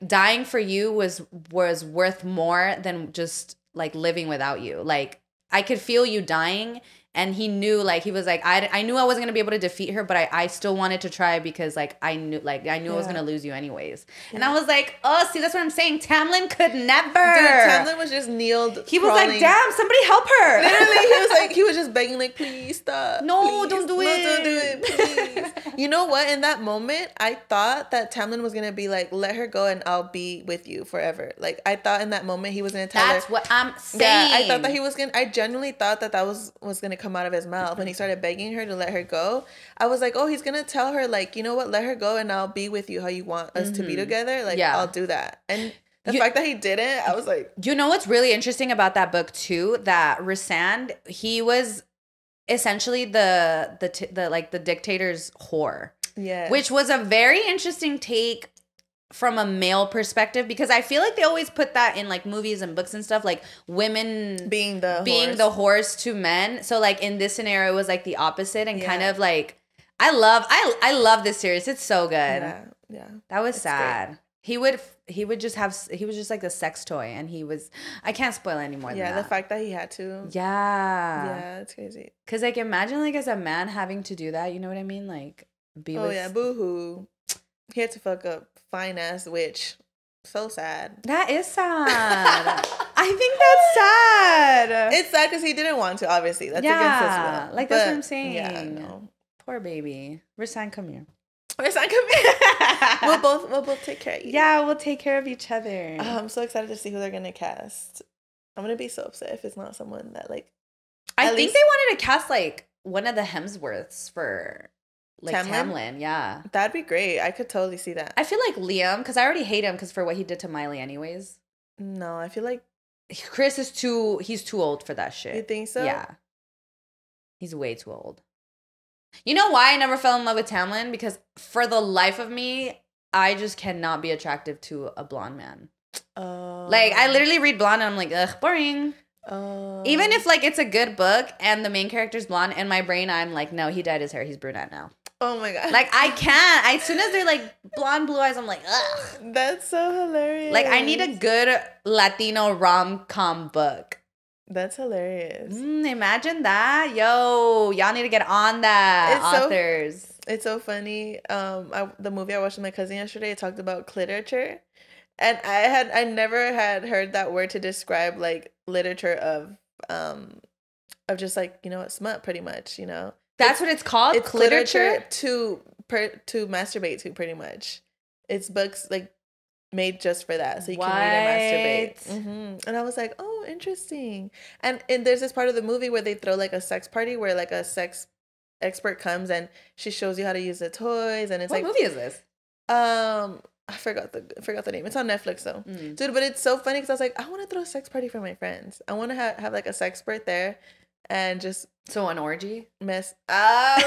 dying for you was worth more than just like living without you. Like I could feel you dying, and he knew, like, he was like, I knew I wasn't gonna be able to defeat her, but I still wanted to try because like I knew I was gonna lose you anyways. Yeah. And I was like, oh, see, that's what I'm saying. Tamlin could never. Dude, Tamlin was just kneeled. He was like, damn, somebody help her. Literally, he was just begging, like, please stop. No, please. don't do it. No, don't do it, please. You know what? In that moment, I thought that Tamlin was gonna be like, let her go and I'll be with you forever. Like I thought in that moment he was gonna tell her. That's what I'm saying. Yeah, I thought that he was gonna. I genuinely thought that was gonna come out of his mouth when he started begging her to let her go. I was like, oh, he's gonna tell her, like, you know what, let her go and I'll be with you how you want us to be together. Like, yeah. I'll do that. And the fact that he didn't, I was like, you know what's really interesting about that book too? That Rhysand, he was essentially the dictator's whore. Yeah, which was a very interesting take from a male perspective, because I feel like they always put that in like movies and books and stuff, like women being the whores to men. So like in this scenario, it was like the opposite, and kind of like I love this series. It's so good. Yeah. That was sad. Great. He was just like the sex toy, and I can't spoil any more than that. Yeah, the fact that he had to. Yeah. Yeah, it's crazy. Cause like imagine like as a man having to do that, you know what I mean? Like boo-hoo. He had to fuck up fine ass witch. So sad. That is sad. I think that's sad. It's sad because he didn't want to, obviously. That's against his will. Like, that's what I'm saying. Yeah, no. Poor baby. Rhysand, come here. Rhysand, come here. We'll both take care of you. Yeah, we'll take care of each other. I'm so excited to see who they're gonna cast. I'm gonna be so upset if it's not someone that like. I think they wanted to cast like one of the Hemsworths for like Tamlin. Yeah, that'd be great. I could totally see that. I feel like Liam, because I already hate him because for what he did to Miley anyways. No, I feel like Chris is he's too old for that shit. You think so? Yeah, he's way too old. You know why I never fell in love with Tamlin? Because for the life of me, I just cannot be attractive to a blonde man. Like, I literally read blonde and I'm like, ugh, boring. Even if, like, it's a good book and the main character's blonde, in my brain, I'm like, no, he dyed his hair. He's brunette now. Oh, my God. Like, I can't. As soon as they're, like, blonde, blue eyes, I'm like, ugh. That's so hilarious. Like, I need a good Latino rom-com book. That's hilarious. Imagine that. Yo, y'all need to get on that, authors. It's so funny. The movie I watched with my cousin yesterday, it talked about cliterature. And I never had heard that word to describe like literature of just like, you know, smut, pretty much, you know. That's what it's called? It's literature to masturbate to, pretty much. It's books like made just for that, so you can read and masturbate. And I was like, oh, interesting. And there's this part of the movie where they throw like a sex party where like a sex expert comes and she shows you how to use the toys, and it's what movie is this? I forgot the name. It's on Netflix though. Dude, but it's so funny because I was like, I want to throw a sex party for my friends. I want to have like a sexpert there and just an orgy mess. Relax.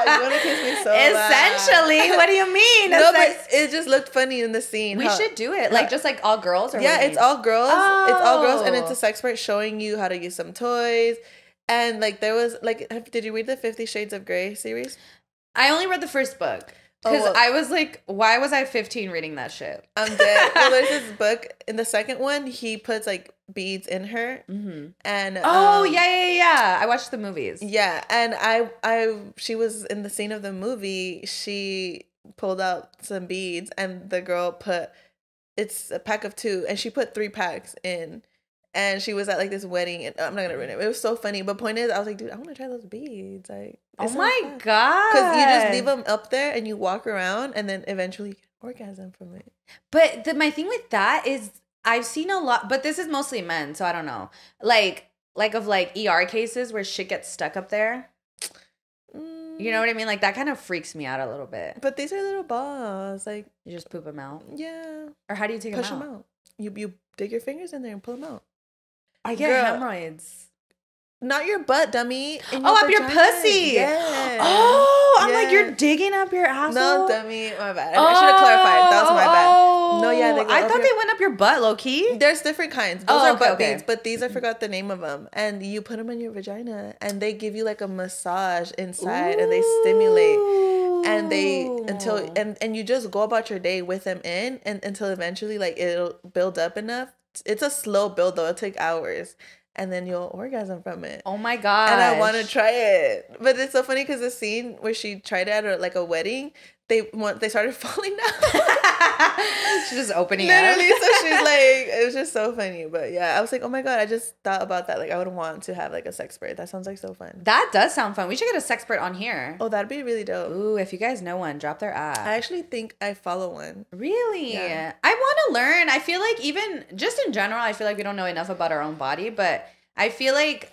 You want to kiss me so essentially loud. What do you mean? No, but it just looked funny in the scene. We should do it like just like all girls, or yeah, it's all girls. It's all girls, and it's a sexpert showing you how to use some toys. And like there was like, did you read the 50 Shades of Grey series? I only read the first book. Because I was like, why was I 15 reading that shit? I'm dead. Well, there's this book. In the second one, he puts like beads in her. And yeah. I watched the movies. Yeah. And she was in the scene of the movie. She pulled out some beads and the girl it's a pack of 2 and she put 3 packs in. And she was at like this wedding, and I'm not gonna ruin it. It was so funny. But point is, I was like, dude, I want to try those beads. Like, oh my god, because you just leave them up there and you walk around, and then eventually you get orgasm from it. But my thing with that is, I've seen a lot, but this is mostly men, so I don't know. Like of like ER cases where shit gets stuck up there. You know what I mean? Like that kind of freaks me out a little bit. But these are little balls. Like you just poop them out. Yeah. Or how do you take Push them out? them out. You dig your fingers in there and pull them out. I get hemorrhoids. Not your butt, dummy. Up your pussy. Yeah. Oh, I'm like, you're digging up your asshole. No, dummy. My bad. I should have clarified. That was my bad. No, yeah. I thought they went up your butt, low key. There's different kinds. Those are butt beads, but these I forgot the name of them. And you put them in your vagina, and they give you like a massage inside, and they stimulate, and they and you just go about your day with them in, and until eventually like it'll build up enough. It's a slow build though. It'll take hours. And then you'll orgasm from it. Oh my god! And I want to try it, but it's so funny because the scene where she tried it at like a wedding, they started falling down. She's just opening literally. Up. So she's like, it was just so funny. But yeah, I was like, oh my god, I just thought about that. Like, I would want to have like a sexpert. That sounds like so fun. That does sound fun. We should get a sexpert on here. Oh, that'd be really dope. Ooh, if you guys know one, drop their app. I actually think I follow one. Really? Yeah. I want to learn. I feel like even just in general, I feel like we don't know enough about our own body, but I feel like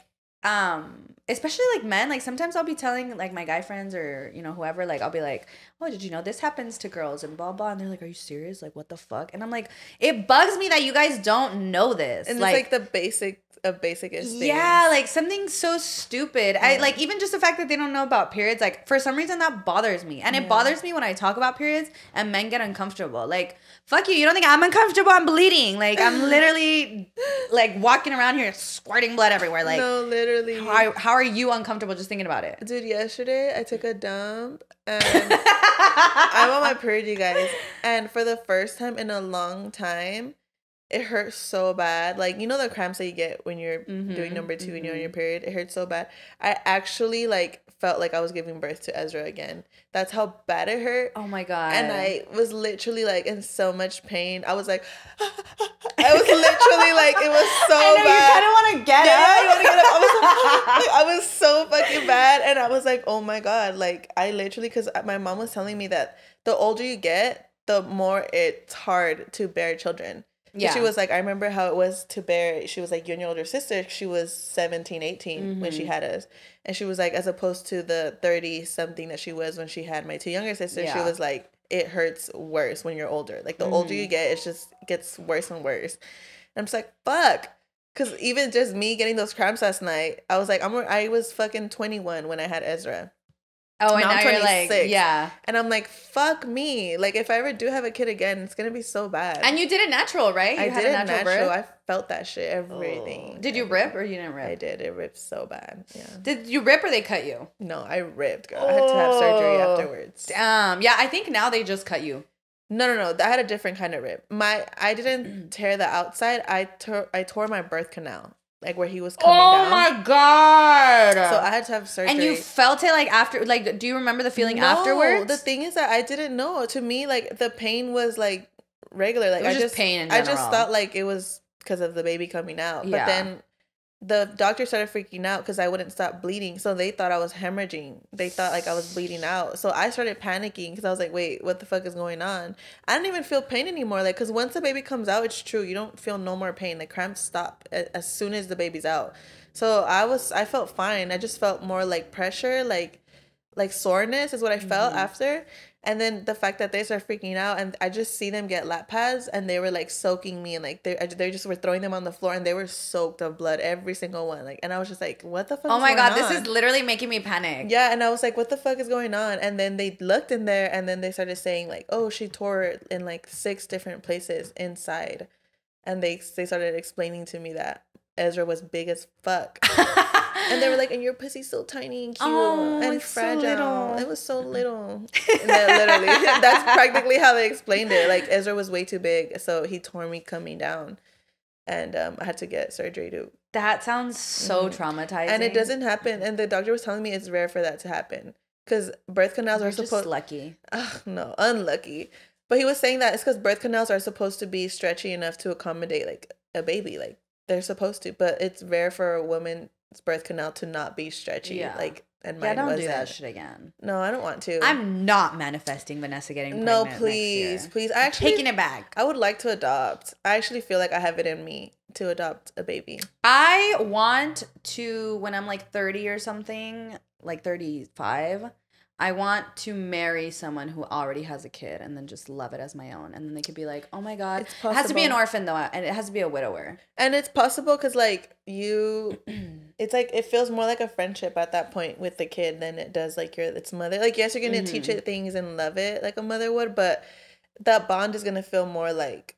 especially like men, like sometimes I'll be telling like my guy friends or you know whoever, like I'll be like, oh, did you know this happens to girls and blah blah, and they're like, are you serious? Like what the fuck? And I'm like, it bugs me that you guys don't know this. And it's like the basic of basicest things. Yeah, like something so stupid. I like even just the fact that they don't know about periods, like for some reason that bothers me. And it bothers me when I talk about periods and men get uncomfortable. Like, fuck you don't think I'm uncomfortable? I'm bleeding. Like I'm literally like walking around here squirting blood everywhere. Like, no, literally. How are you uncomfortable just thinking about it? Dude, yesterday I took a dump and I'm on my period, you guys. And for the first time in a long time, it hurts so bad. Like, you know the cramps that you get when you're doing number 2 and you're on your period? It hurts so bad. I actually, like, felt like I was giving birth to Ezra again. That's how bad it hurt. Oh, my God. And I was literally, like, in so much pain. I was like, I was literally, like, it was so bad. You kind of want to get up. I want to get up. I was so fucking bad. And I was like, oh, my God. Like, I literally, because my mom was telling me that the older you get, the more it's hard to bear children. Yeah. She was like, I remember how it was to bear. She was like, you and your older sister, she was 17, 18 when she had us. And she was like, as opposed to the 30 something that she was when she had my 2 younger sisters, she was like, it hurts worse when you're older. Like the older you get, it just gets worse and worse. And I'm just like, fuck. Because even just me getting those cramps last night, I was like, I was fucking 21 when I had Ezra. Oh, and now you're like, yeah. And I'm like, fuck me. Like, if I ever do have a kid again, it's going to be so bad. And you did it natural, right? I did it natural. I felt that shit, everything. Did you rip or you didn't rip? I did. It ripped so bad. Yeah. Did you rip or they cut you? No, I ripped, girl. I had to have surgery afterwards. Yeah, I think now they just cut you. No. I had a different kind of rip. I didn't tear the outside. I tore my birth canal. Like where he was coming down. Oh my God. So I had to have surgery. And you felt it like after, like, do you remember the feeling afterwards? The thing is that I didn't know. To me, like, the pain was like regular. Like, it was just pain in general. I just thought like it was because of the baby coming out. Yeah. But then the doctor started freaking out because I wouldn't stop bleeding. So they thought I was hemorrhaging. They thought like I was bleeding out. So I started panicking because I was like, wait, what the fuck is going on? I didn't even feel pain anymore. Like, because once the baby comes out, it's true. You don't feel no more pain. The cramps stop as soon as the baby's out. So I felt fine. I just felt more like pressure, like soreness is what I felt after. And then the fact that they start freaking out and I just see them get lap pads and they were like soaking me and like they just were throwing them on the floor and they were soaked of blood, every single one. Like, and I was just like, what the fuck? Oh my God, this is literally making me panic. Yeah, and I was like, what the fuck is going on? And then they looked in there and then they started saying like, oh, she tore it in like 6 different places inside. And they started explaining to me that Ezra was big as fuck. And they were like, and your pussy's so tiny and cute and fragile. So it was so little. And literally, that's practically how they explained it. Like, Ezra was way too big, so he tore me coming down. And I had to get surgery too. That sounds so traumatizing. And it doesn't happen. And the doctor was telling me it's rare for that to happen. Because birth canals are supposed... just lucky. No, unlucky. But he was saying that it's because birth canals are supposed to be stretchy enough to accommodate, like, a baby. Like, they're supposed to, but it's rare for a woman's birth canal to not be stretchy. Yeah. Like, and mine don't do that shit again. No, I don't want to. I'm not manifesting Vanessa getting pregnant next year. Please. I actually taking it back. I would like to adopt. I actually feel like I have it in me to adopt a baby. I want to, when I'm like 30 or something, like 35, I want to marry someone who already has a kid and then just love it as my own. And then they could be like, oh my God. It has to be an orphan though, and it has to be a widower. And it's possible because like it's like it feels more like a friendship at that point with the kid than it does like its mother. Like, yes, you're going to teach it things and love it like a mother would, but that bond is going to feel more like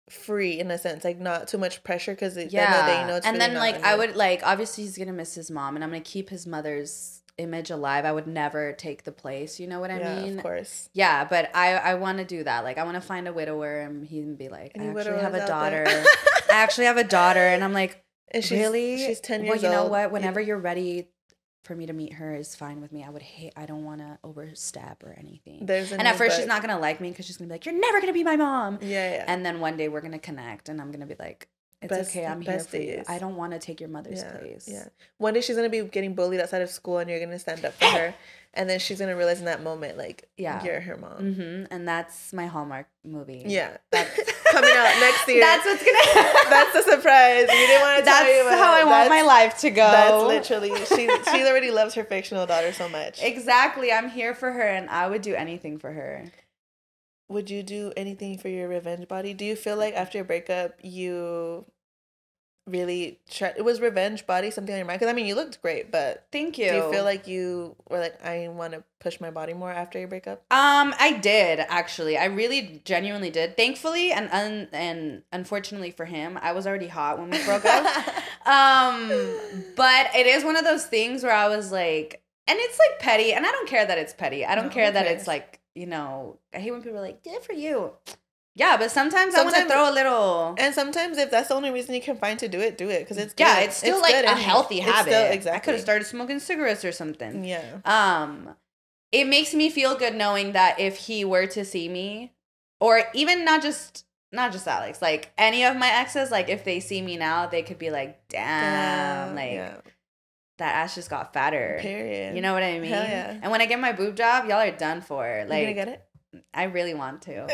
free in a sense, like not too much pressure because they know it's and really then like I would like, obviously he's going to miss his mom and I'm going to keep his mother's image alive. I would never take the place, you know what I mean? Of course. Yeah, but I want to do that. Like I want to find a widower and he'd be like, I actually have a daughter. I actually have a daughter, and I'm like, really? She's 10 years old. Well, you know what? Whenever you're ready for me to meet her is fine with me. I don't want to overstep or anything. And at first she's not gonna like me because she's gonna be like, you're never gonna be my mom. Yeah. And then one day we're gonna connect and I'm gonna be like, it's okay, I'm here for you. I don't want to take your mother's place. Yeah. One day she's going to be getting bullied outside of school and you're going to stand up for her. And then she's going to realize in that moment, like, you're her mom. Mm-hmm. And that's my Hallmark movie. Yeah. That's coming out next year. That's what's going to That's the surprise. You didn't want to tell you about That's how I want my life to go. That's literally, she already loves her fictional daughter so much. Exactly. I'm here for her and I would do anything for her. Would you do anything for your revenge body? Do you feel like after your breakup, you really it was revenge body something on your mind? Because I mean, you looked great, but thank you. Do you feel like you were like, I want to push my body more after your breakup? I did actually. I really genuinely did. Thankfully, and unfortunately for him, I was already hot when we broke up. But it is one of those things where I was like, and it's like petty, and I don't care that it's petty. I don't care that it's like, you know, I hate when people are like, good for you. Yeah, but sometimes I want to throw a little. And sometimes if that's the only reason you can find to do it, because it's good. Yeah, it's still like a healthy habit. Exactly. I could have started smoking cigarettes or something. Yeah. It makes me feel good knowing that if he were to see me, or even not just Alex, like any of my exes, like if they see me now, they could be like, damn, that ass just got fatter. Period. You know what I mean? Hell yeah. And when I get my boob job, y'all are done for. Like, you gonna get it? I really want to.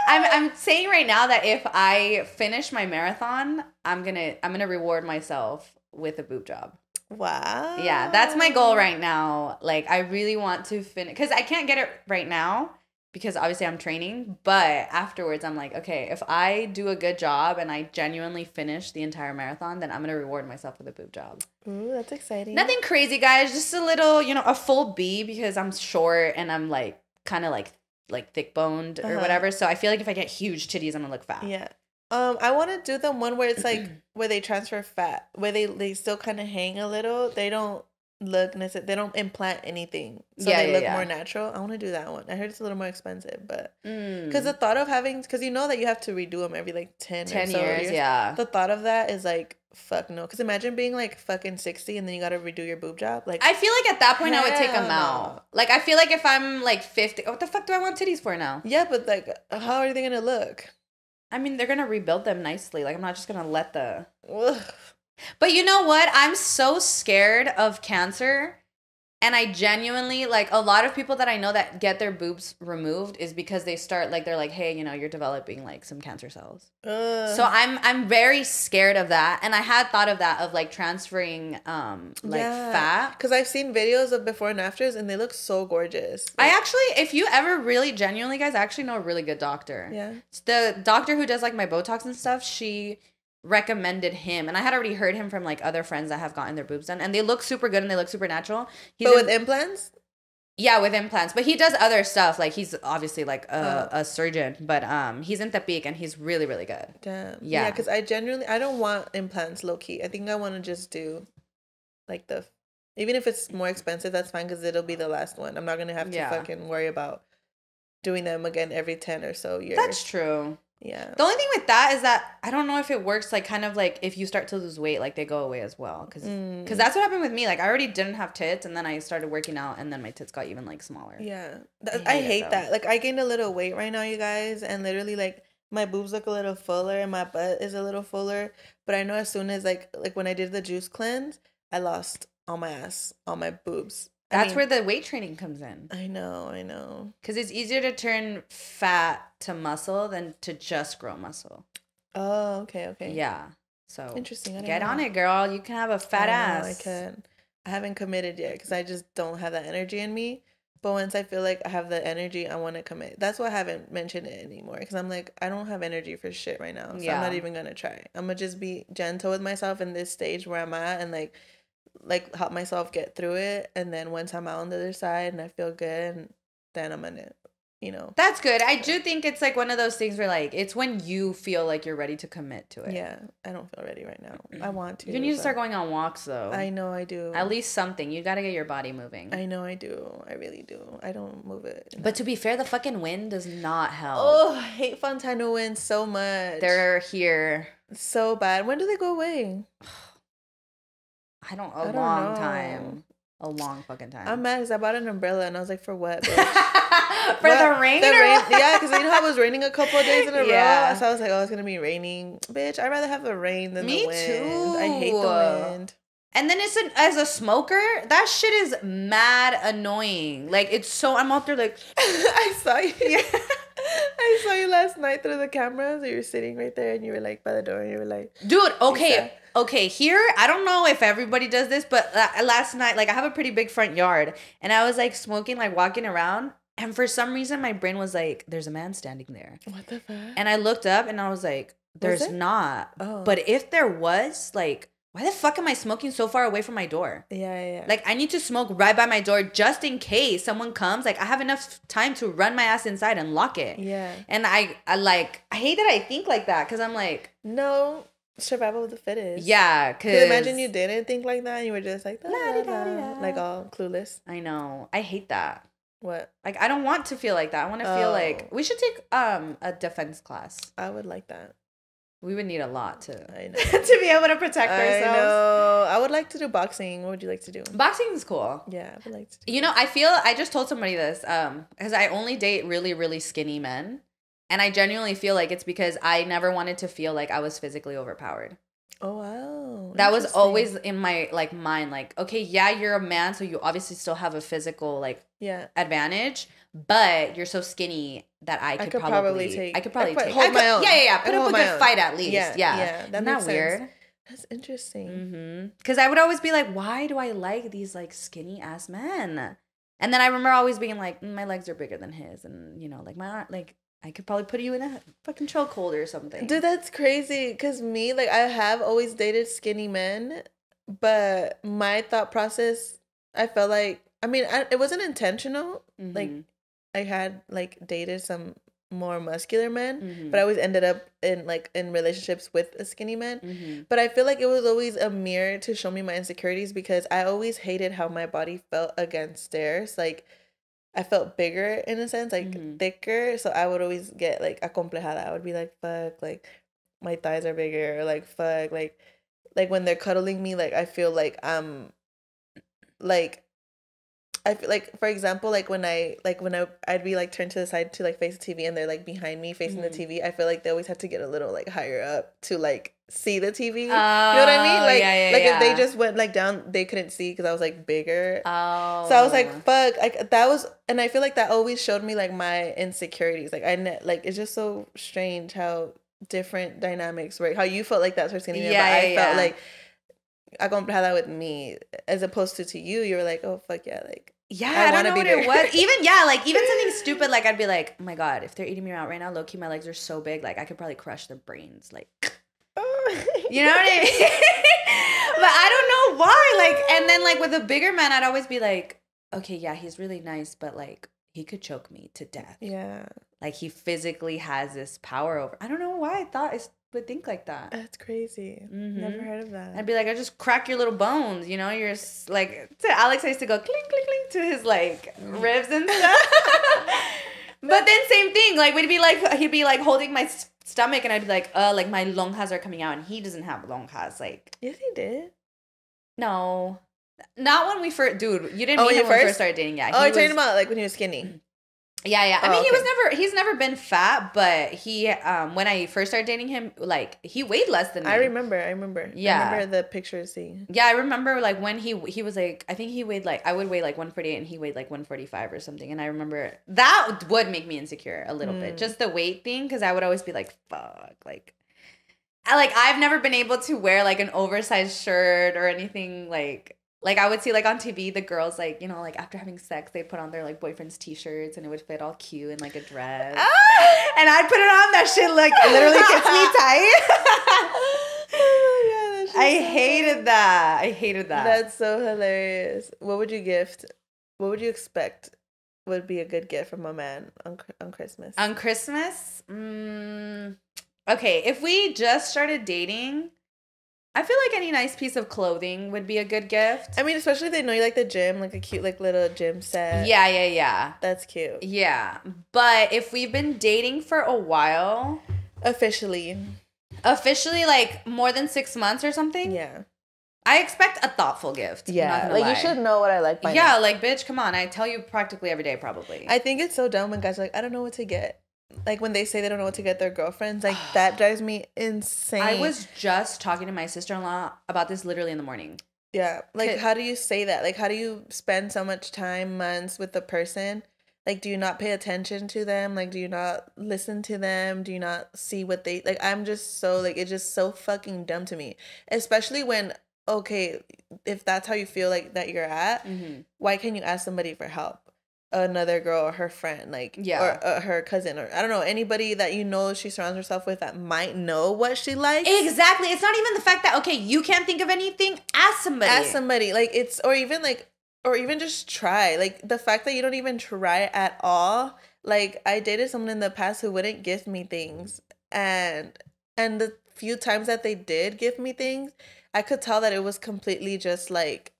I'm saying right now that if I finish my marathon, I'm gonna reward myself with a boob job. Wow. Yeah, that's my goal right now. Like, I really want to finish, because I can't get it right now because obviously I'm training, but afterwards I'm like, okay, if I do a good job and I genuinely finish the entire marathon, then I'm going to reward myself with a boob job. Ooh, that's exciting. Nothing crazy, guys. Just a little, a full B, because I'm short and I'm like kind of like thick boned or whatever. So I feel like if I get huge titties, I'm going to look fat. Yeah. I want to do the one where it's like where they transfer fat, where they still kind of hang a little. They don't look necessary. They don't implant anything, so they look more natural. I want to do that one. I heard it's a little more expensive, but because the thought of having, because you know that you have to redo them every like 10 or so years. Yeah. The thought of that is like, fuck no. Because imagine being like fucking 60 and then you got to redo your boob job. Like, I feel like at that point I would take them out. Like, I feel like if I'm like 50, what the fuck do I want titties for now? Yeah, but like, how are they gonna look? I mean, they're gonna rebuild them nicely. Like, I'm not just gonna let the. Ugh. But you know what? I'm so scared of cancer. And I genuinely, like, a lot of people that I know that get their boobs removed is because they start, like, they're like, hey, you're developing, like, some cancer cells. So I'm very scared of that. And I had thought of that, of, like, transferring, fat. Because I've seen videos of before and afters, and they look so gorgeous. Like, I actually, if you ever really genuinely, guys, I actually know a really good doctor. Yeah. The doctor who does, like, my Botox and stuff, she recommended him, and I had already heard him from like other friends that have gotten their boobs done, and they look super good and they look super natural. With implants? Yeah, with implants. But he does other stuff. Like, he's obviously like a surgeon, but he's in Tepic and he's really, really good. Damn. Yeah, because I don't want implants low key. I think I want to just do like even if it's more expensive, that's fine, because it'll be the last one. I'm not gonna have to fucking worry about doing them again every 10 or so years. That's true. Yeah. The only thing with that is that I don't know if it works, like, kind of like if you start to lose weight, like, they go away as well. Because that's what happened with me. Like, I already didn't have tits, and then I started working out, and then my tits got even, like, smaller. Yeah. I hate that. Like, I gained a little weight right now, you guys, and literally, like, my boobs look a little fuller and my butt is a little fuller. But I know as soon as like when I did the juice cleanse, I lost all my ass, all my boobs. That's where the weight training comes in. I know. Because it's easier to turn fat to muscle than to just grow muscle. Oh, okay. Yeah. So interesting. Get on it, girl. You can have a fat ass. I can. I haven't committed yet because I just don't have that energy in me. But once I feel like I have the energy, I want to commit. That's why I haven't mentioned it anymore. Because I'm like, I don't have energy for shit right now. So I'm not even going to try. I'm going to just be gentle with myself in this stage where I'm at and like help myself get through it. And then once I'm out on the other side and I feel good, then I'm going to, That's good. I do think it's like one of those things where like, it's when you feel like you're ready to commit to it. Yeah. I don't feel ready right now. I want to. You need to start going on walks though. I know I do. At least something. You got to get your body moving. I know I do. I really do. I don't move it. But to be fair, the fucking wind does not help. Oh, I hate Fontana winds so much. They're here. So bad. When do they go away? I don't know. Time. A long fucking time. I'm mad because I bought an umbrella and I was like, for what? For the rain? Yeah, because you know how it was raining a couple of days in a row? So I was like, oh, it's going to be raining. Bitch, I'd rather have the rain than the wind. Me too. I hate the wind. And then as a smoker, that shit is mad annoying. Like, it's so, I'm out there like. I saw you. Yeah. I saw you last night through the camera. So you were sitting right there and you were like by the door and you were like. Dude, okay. Okay, here, I don't know if everybody does this, but last night, like, I have a pretty big front yard. And I was, like, smoking, like, walking around. And for some reason, my brain was like, there's a man standing there. What the fuck? And I looked up and I was like, there's not. Oh. But if there was, like, why the fuck am I smoking so far away from my door? Yeah. Like, I need to smoke right by my door just in case someone comes. Like, I have enough time to run my ass inside and lock it. Yeah. And I hate that I think like that because I'm like. No. Survival of the fittest. Yeah, because imagine you didn't think like that and you were just like, like all clueless. I know. I hate that. What? Like, I don't want to feel like that. I want to feel like we should take a defense class. I would like that. We would need a lot to be able to protect ourselves. I know. I would like to do boxing. What would you like to do? Boxing is cool. Yeah, I would like to. I just told somebody this because I only date really, really skinny men. And I genuinely feel like it's because I never wanted to feel like I was physically overpowered. Oh, wow. That was always in my, like, mind. Like, okay, yeah, you're a man, so you obviously still have a physical, like, advantage. But you're so skinny that I could probably take. Hold my own. Yeah. Put up a good fight at least. Yeah. Isn't that weird? That's interesting. Mm-hmm. Because I would always be like, why do I like these, like, skinny-ass men? And then I remember always being like, my legs are bigger than his. And, like, my, like... I could probably put you in a fucking chokehold or something. Dude, that's crazy. Because me, like, I have always dated skinny men. But my thought process, I felt like... I mean, it wasn't intentional. Mm-hmm. Like, I had, like, dated some more muscular men. Mm-hmm. But I always ended up in relationships with a skinny man. Mm-hmm. But I feel like it was always a mirror to show me my insecurities. Because I always hated how my body felt against theirs. Like... I felt bigger in a sense, like thicker. So I would always get like acomplejada. I would be like, fuck, like my thighs are bigger. Or, like, fuck, like when they're cuddling me, like I feel like I feel like, for example, when I'd be like turned to the side to like face the TV and they're like behind me facing the TV. I feel like they always have to get a little like higher up to like see the TV. You know what I mean? Like, if they just went like down, they couldn't see because I was like bigger. Oh. So I was like, fuck. And I feel like that always showed me like my insecurities. Like it's just so strange how different dynamics work. How you felt like that sort of skinny, but I felt like I gonna have that with me as opposed to you. You were like, oh fuck yeah, like. Yeah, I don't know what it was. Even something stupid, like I'd be like, oh my god, if they're eating me out right now, low-key my legs are so big, like I could probably crush their brains, like, you know what I mean? But I don't know why, like, and then like with a bigger man, I'd always be like, okay, yeah, he's really nice, but like he could choke me to death. Yeah, like he physically has this power over. I don't know why I thought would think like that. That's crazy. Mm-hmm. Never heard of that. I'd be like, I just crack your little bones, you know? You're like, to Alex, I used to go clink, clink, clink to his like ribs and stuff. But then same thing, like he'd be like holding my stomach and I'd be like my lonjas are coming out and he doesn't have lonjas. Like, yes, he did. No, not when we first, dude. You didn't meet him when we first started dating. Yeah. You're talking about like when he was skinny. Yeah. I mean, okay. He's never been fat, but he, when I first started dating him, like, he weighed less than me. I remember. Yeah. I remember the pictures seeing. Yeah, I remember, like, when he was, like, I think he weighed, like, I would weigh, like, 148, and he weighed, like, 145 or something. And I remember that would make me insecure a little bit. Just the weight thing, because I would always be like, fuck, like, I've never been able to wear, like, an oversized shirt or anything, like I would see, like, on TV, the girls, like, you know, like, after having sex, they put on their, like, boyfriend's t-shirts, and it would fit all cute in, like, a dress. And I'd put it on, that shit, like, literally fits me tight. Oh, yeah, I hated that. That's so hilarious. What would you gift? What would you expect would be a good gift from a man on Christmas? On Christmas? Okay, if we just started dating, I feel like any nice piece of clothing would be a good gift. I mean, especially if they know you like the gym, like a cute, like, little gym set. Yeah. That's cute. Yeah. But if we've been dating for a while... Officially, like, more than 6 months or something? Yeah. I expect a thoughtful gift. Yeah. Like, you should know what I like by now. Yeah, like, bitch, come on. I tell you practically every day, probably. I think it's so dumb when guys are like, I don't know what to get. Like, when they say they don't know what to get their girlfriends, like, that drives me insane. I was just talking to my sister-in-law about this literally in the morning. Yeah. Like, how do you say that? Like, how do you spend so much time, months with the person? Like, do you not pay attention to them? Like, do you not listen to them? Do you not see what they... Like, I'm just so... Like, it's just so fucking dumb to me. Especially when, okay, if that's how you feel like that you're at, why can't you ask somebody for help? Another girl or her friend, like, or her cousin, or I don't know, anybody that you know she surrounds herself with that might know what she likes. Exactly. It's not even the fact that, okay, you can't think of anything, ask somebody. Like, it's, or even just try. Like, the fact that you don't even try at all. Like, I dated someone in the past who wouldn't gift me things, and the few times that they did give me things, I could tell that it was completely just, like,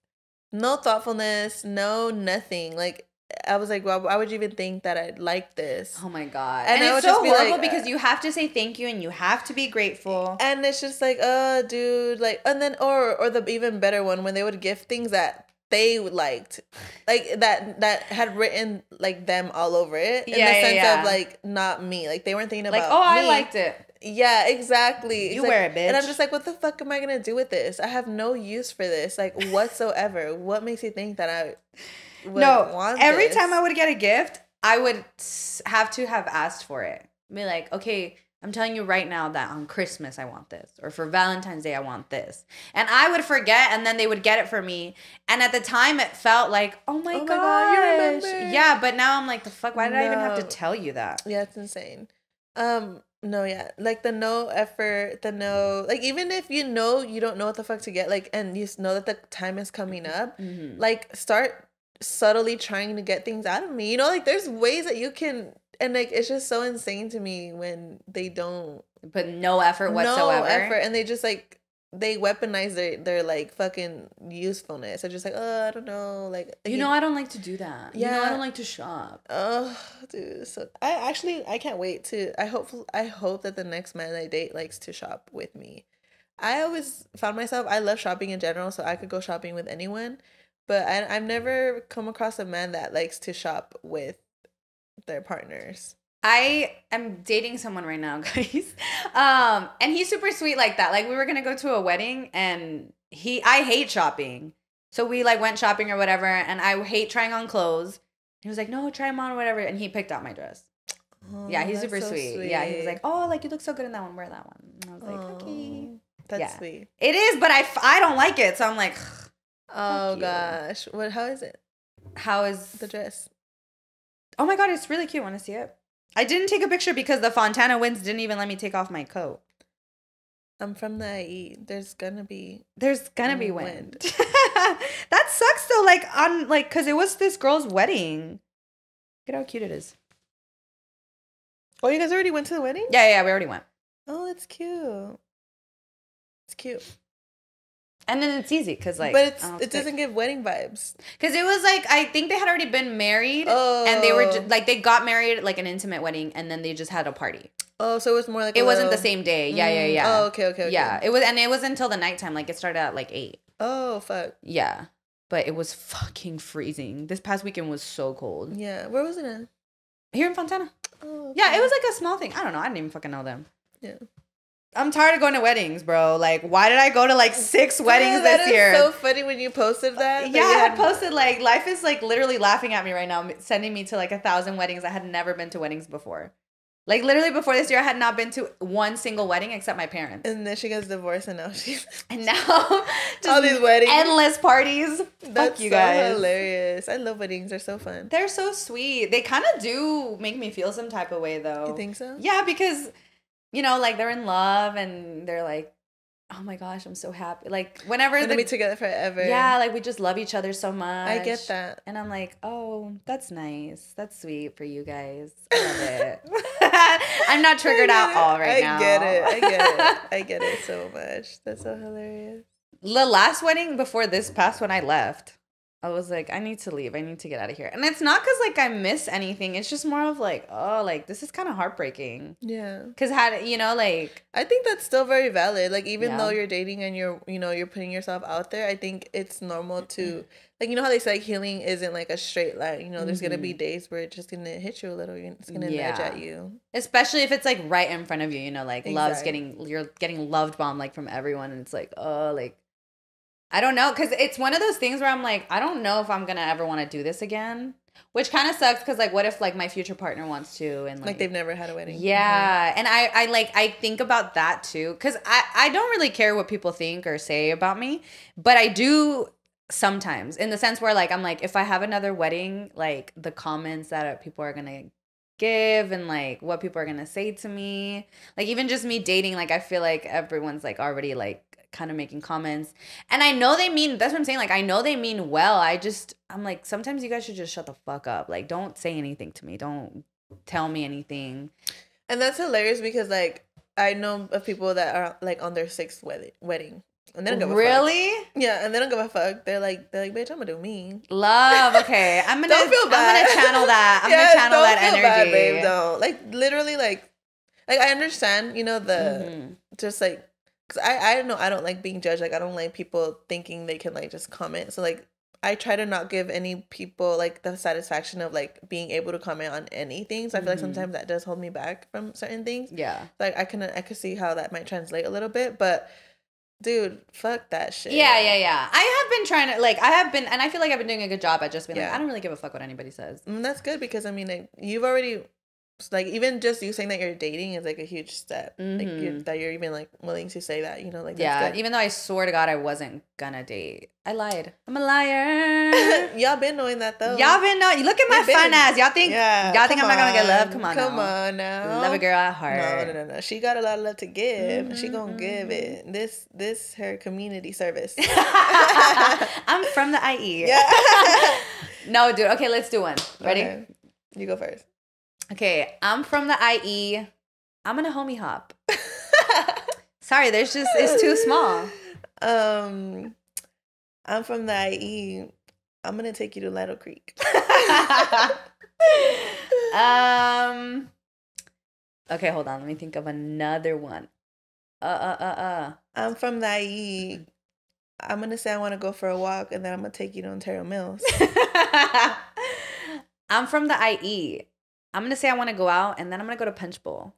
no thoughtfulness, no nothing. Like, I was like, well, why would you even think that I'd like this? Oh my God. And it's so horrible because you have to say thank you and you have to be grateful. And it's just like, oh, dude. Like, and then, or the even better one, when they would gift things that they liked. Like, that had written, like, them all over it. In the sense of, like, not me. Like, they weren't thinking about me. Like, oh, I liked it. Yeah, exactly. You wear it, bitch. And I'm just like, what the fuck am I going to do with this? I have no use for this. Like, whatsoever. What makes you think that I... Every time I would get a gift, I would have to have asked for it. Be like, okay, I'm telling you right now that on Christmas I want this, or for Valentine's Day I want this, and I would forget, and then they would get it for me. And at the time, it felt like, oh my God, you remember? Yeah, but now I'm like, the fuck? Why did I even have to tell you that? Yeah, it's insane. No, yeah, like the no effort, the no, like, even if you know you don't know what the fuck to get, like, and you know that the time is coming up, like, start subtly trying to get things out of me, you know, like, there's ways that you can, and, like, it's just so insane to me when they don't put no effort whatsoever, and they just, like, they weaponize their like fucking usefulness. They're just like, oh, I don't know, like, you know, I don't like to do that. Yeah, you know, I don't like to shop. Oh, dude, so I can't wait to. I hope that the next man I date likes to shop with me. I always found myself, I love shopping in general, so I could go shopping with anyone. But I've never come across a man that likes to shop with their partners. I am dating someone right now, guys. And he's super sweet like that. Like, we were going to go to a wedding, and I hate shopping. So we, like, went shopping or whatever, and I hate trying on clothes. He was like, no, try them on or whatever. And he picked out my dress. Oh, yeah, he's super sweet. Yeah, he was like, oh, like, you look so good in that one. Wear that one. And I was like, okay. That's sweet. It is, but I don't like it. So I'm like... Oh gosh. How is it? How is the dress? Oh my God, it's really cute. Want to see it? I didn't take a picture because the Fontana winds didn't even let me take off my coat. I'm from the IE. There's gonna be wind. That sucks though, cause it was this girl's wedding. Look at how cute it is. Oh, you guys already went to the wedding? Yeah, we already went. Oh, it's cute. It's cute. And then it's easy because, like... But it doesn't give wedding vibes. Because it was, like, I think they had already been married. Oh. And they were, they got married, like, an intimate wedding, and then they just had a party. Oh, so it was more like it wasn't the same day. Yeah. Oh, okay. Yeah, it was until the nighttime. Like, it started at, like, 8. Oh, fuck. Yeah. But it was fucking freezing. This past weekend was so cold. Yeah. Where was it in? Here in Fontana. Oh, okay. Yeah, it was like a small thing. I don't know. I didn't even fucking know them. Yeah. I'm tired of going to weddings, bro. Like, why did I go to like 6 weddings this year? That is so funny when you posted that. Yeah, I had posted like, life is like literally laughing at me right now, sending me to like 1,000 weddings. I had never been to weddings before. Like, literally before this year, I had not been to one single wedding except my parents. And then she gets divorced, and now she's... And now, just all these weddings. Endless parties. That's Fuck you guys. So hilarious. I love weddings. They're so fun. They're so sweet. They kind of do make me feel some type of way, though. You think so? Yeah, because... You know, like, they're in love, and they're like, oh my gosh, I'm so happy. Like, whenever they're gonna be together forever. Yeah, like, we just love each other so much. I get that. And I'm like, oh, that's nice. That's sweet for you guys. I love it. I'm not triggered at all right now. I get it so much. That's so hilarious. The last wedding before this past one I left, I was like, I need to leave. I need to get out of here. And it's not because, like, I miss anything. It's just more of, like, oh, like, this is kind of heartbreaking. Yeah. Because, you know, like... I think that's still very valid. Like, even though you're dating and you're putting yourself out there, I think it's normal to... Like, you know how they say, like, healing isn't, like, a straight line. You know, there's going to be days where it's just going to hit you a little. It's going to nudge at you. Especially if it's, like, right in front of you, you know, like, you're getting loved bombed, like, from everyone. And it's like, oh, like... I don't know, because it's one of those things where I'm like, I don't know if I'm going to ever want to do this again, which kind of sucks because, like, what if, like, my future partner wants to? And like they've never had a wedding. Yeah. Mm-hmm. And I think about that, too, because I don't really care what people think or say about me, but I do sometimes, in the sense where, like, I'm like, if I have another wedding, like, the comments that people are going to give and, like, what people are going to say to me, like, even just me dating, like, I feel like everyone's, like, already, like, kind of making comments, and I know they mean, that's what I'm saying, like, I know they mean well. I'm like, sometimes you guys should just shut the fuck up. Like, don't say anything to me, don't tell me anything. And that's hilarious because, like, I know of people that are, like, on their 6th wedding and they don't give a fuck. Really? Yeah, and they don't give a fuck. They're like, bitch, I'm gonna do me. Love. Okay, I'm gonna don't feel bad. I'm gonna channel that. I'm gonna channel that energy. Bad, babe, don't. Like, literally, like I understand, you know, the just, like, because I know I don't like being judged. Like, I don't like people thinking they can, like, just comment. So, like, I try to not give any people, like, the satisfaction of, like, being able to comment on anything. So I feel like sometimes that does hold me back from certain things. Yeah. Like, I could see how that might translate a little bit, but dude, fuck that shit. Yeah. I have been trying to, and I feel like I've been doing a good job at just being like, I don't really give a fuck what anybody says. And that's good because, I mean, like, you've already... Like, even just you saying that you're dating is, like, a huge step. Like, that you're even, like, willing to say that, you know, like, that's good. Even though I swear to God I wasn't gonna date. I lied. I'm a liar. Y'all been knowing that, though. Y'all been knowing. Look at my fun ass. Y'all think I'm not gonna get love? Come on now. Love a girl at heart. No. She got a lot of love to give. She gonna give it. This her community service. I'm from the IE. Yeah. No, dude. Okay, let's do one. Ready? Okay. You go first. Okay, I'm from the IE. I'm gonna homie hop. Sorry, it's too small. I'm from the IE. I'm gonna take you to Lattle Creek. Okay, hold on. Let me think of another one. I'm from the IE. I'm gonna say I want to go for a walk, and then I'm gonna take you to Ontario Mills. I'm from the IE. I'm going to say I want to go out, and then I'm going to go to Punch Bowl.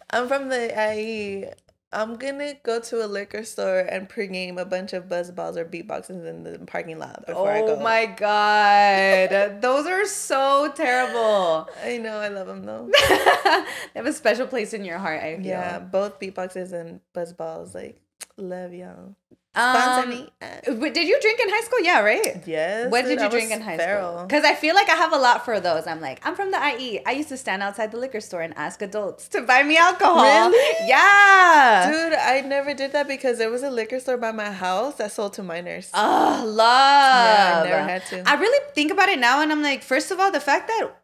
I'm from the IE. I'm going to go to a liquor store and pregame a bunch of buzz balls or beatboxes in the parking lot before I go. Oh, my God. Those are so terrible. I know. I love them, though. They have a special place in your heart, I feel. Yeah, both beatboxes and buzz balls. Like, love y'all. Sponsor me. Did you drink in high school? Yeah, right? Yes. What did you drink in high school? Because I feel like I have a lot for those. I'm like, I'm from the IE. I used to stand outside the liquor store and ask adults to buy me alcohol. Really? Yeah. Dude, I never did that because there was a liquor store by my house that sold to minors. Oh, love. Yeah, I never had to. I really think about it now and I'm like, first of all, the fact that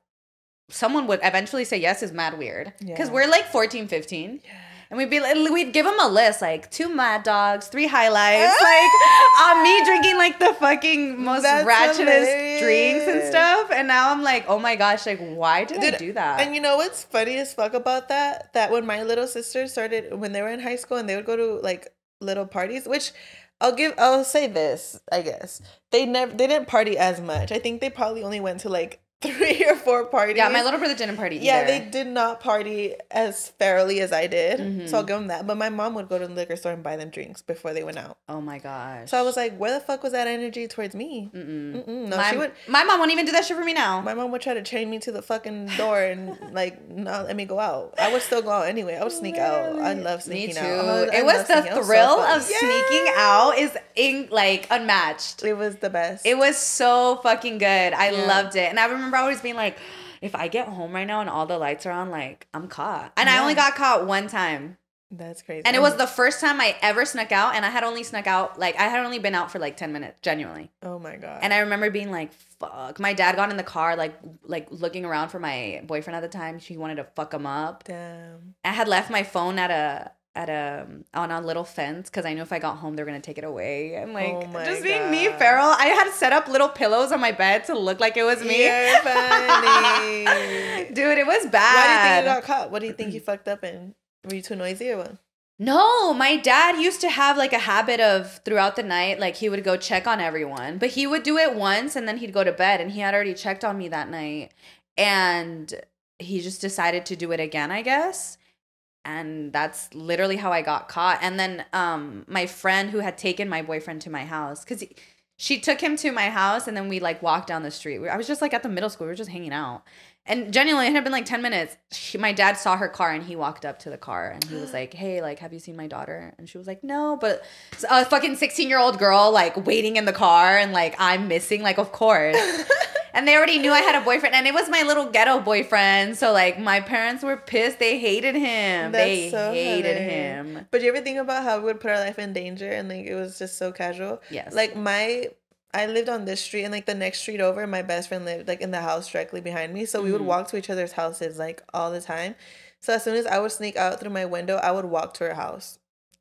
someone would eventually say yes is mad weird. Because we're like 14, 15. Yeah. And we'd give them a list, like 2 Mad Dogs, 3 Highlights, like on me drinking like the fucking most ratchetest drinks and stuff. And now I'm like, oh my gosh, like why did I do that? And you know what's funny as fuck about that? That when my little sisters started, when they were in high school and they would go to like little parties, which I'll say this, I guess. They didn't party as much. I think they probably only went to like 3 or 4 parties. Yeah, my little brother didn't party either. Yeah, they did not party as fairly as I did. So I'll give them that. But my mom would go to the liquor store and buy them drinks before they went out. Oh my gosh. So I was like, where the fuck was that energy towards me? No, she would. My mom won't even do that shit for me now. My mom would try to chain me to the fucking door and like not let me go out. I would still go out anyway. I would sneak out. I love sneaking out. It was the thrill of sneaking out is unmatched. It was the best. It was so fucking good. I loved it. And I remember always being like, if I get home right now and all the lights are on, like, I'm caught. And I only got caught one time. That's crazy. And it was the first time I ever snuck out. And I had only snuck out, like, I had only been out for like 10 minutes, genuinely. Oh my God. And I remember being like, fuck. My dad got in the car, like looking around for my boyfriend at the time. She wanted to fuck him up. Damn. I had left my phone on a little fence because I knew if I got home they were gonna take it away. And like just being me, feral. I had set up little pillows on my bed to look like it was me. You're funny. Dude, it was bad. Why do you think you got caught? What do you think you fucked up in? Were you too noisy or what? No, my dad used to have like a habit of throughout the night, like he would go check on everyone, but he would do it once and then he'd go to bed, and he had already checked on me that night, and he just decided to do it again, I guess. And that's literally how I got caught. And then my friend who had taken my boyfriend to my house, because she took him to my house, and then we like walked down the street. I was just like at the middle school. We were just hanging out. And genuinely, it had been like 10 minutes. My dad saw her car, and he walked up to the car, and he was like, hey, like, have you seen my daughter? And she was like, no. But a fucking 16-year-old girl, like, waiting in the car, and like, I'm missing, like, of course. And they already knew I had a boyfriend, and it was my little ghetto boyfriend. So, like, my parents were pissed. They hated him. They hated him. But you ever think about how we would put our life in danger, and, like, it was just so casual? Yes. Like, I lived on this street, and like the next street over, my best friend lived like in the house directly behind me. So we would walk to each other's houses like all the time. So as soon as I would sneak out through my window, I would walk to her house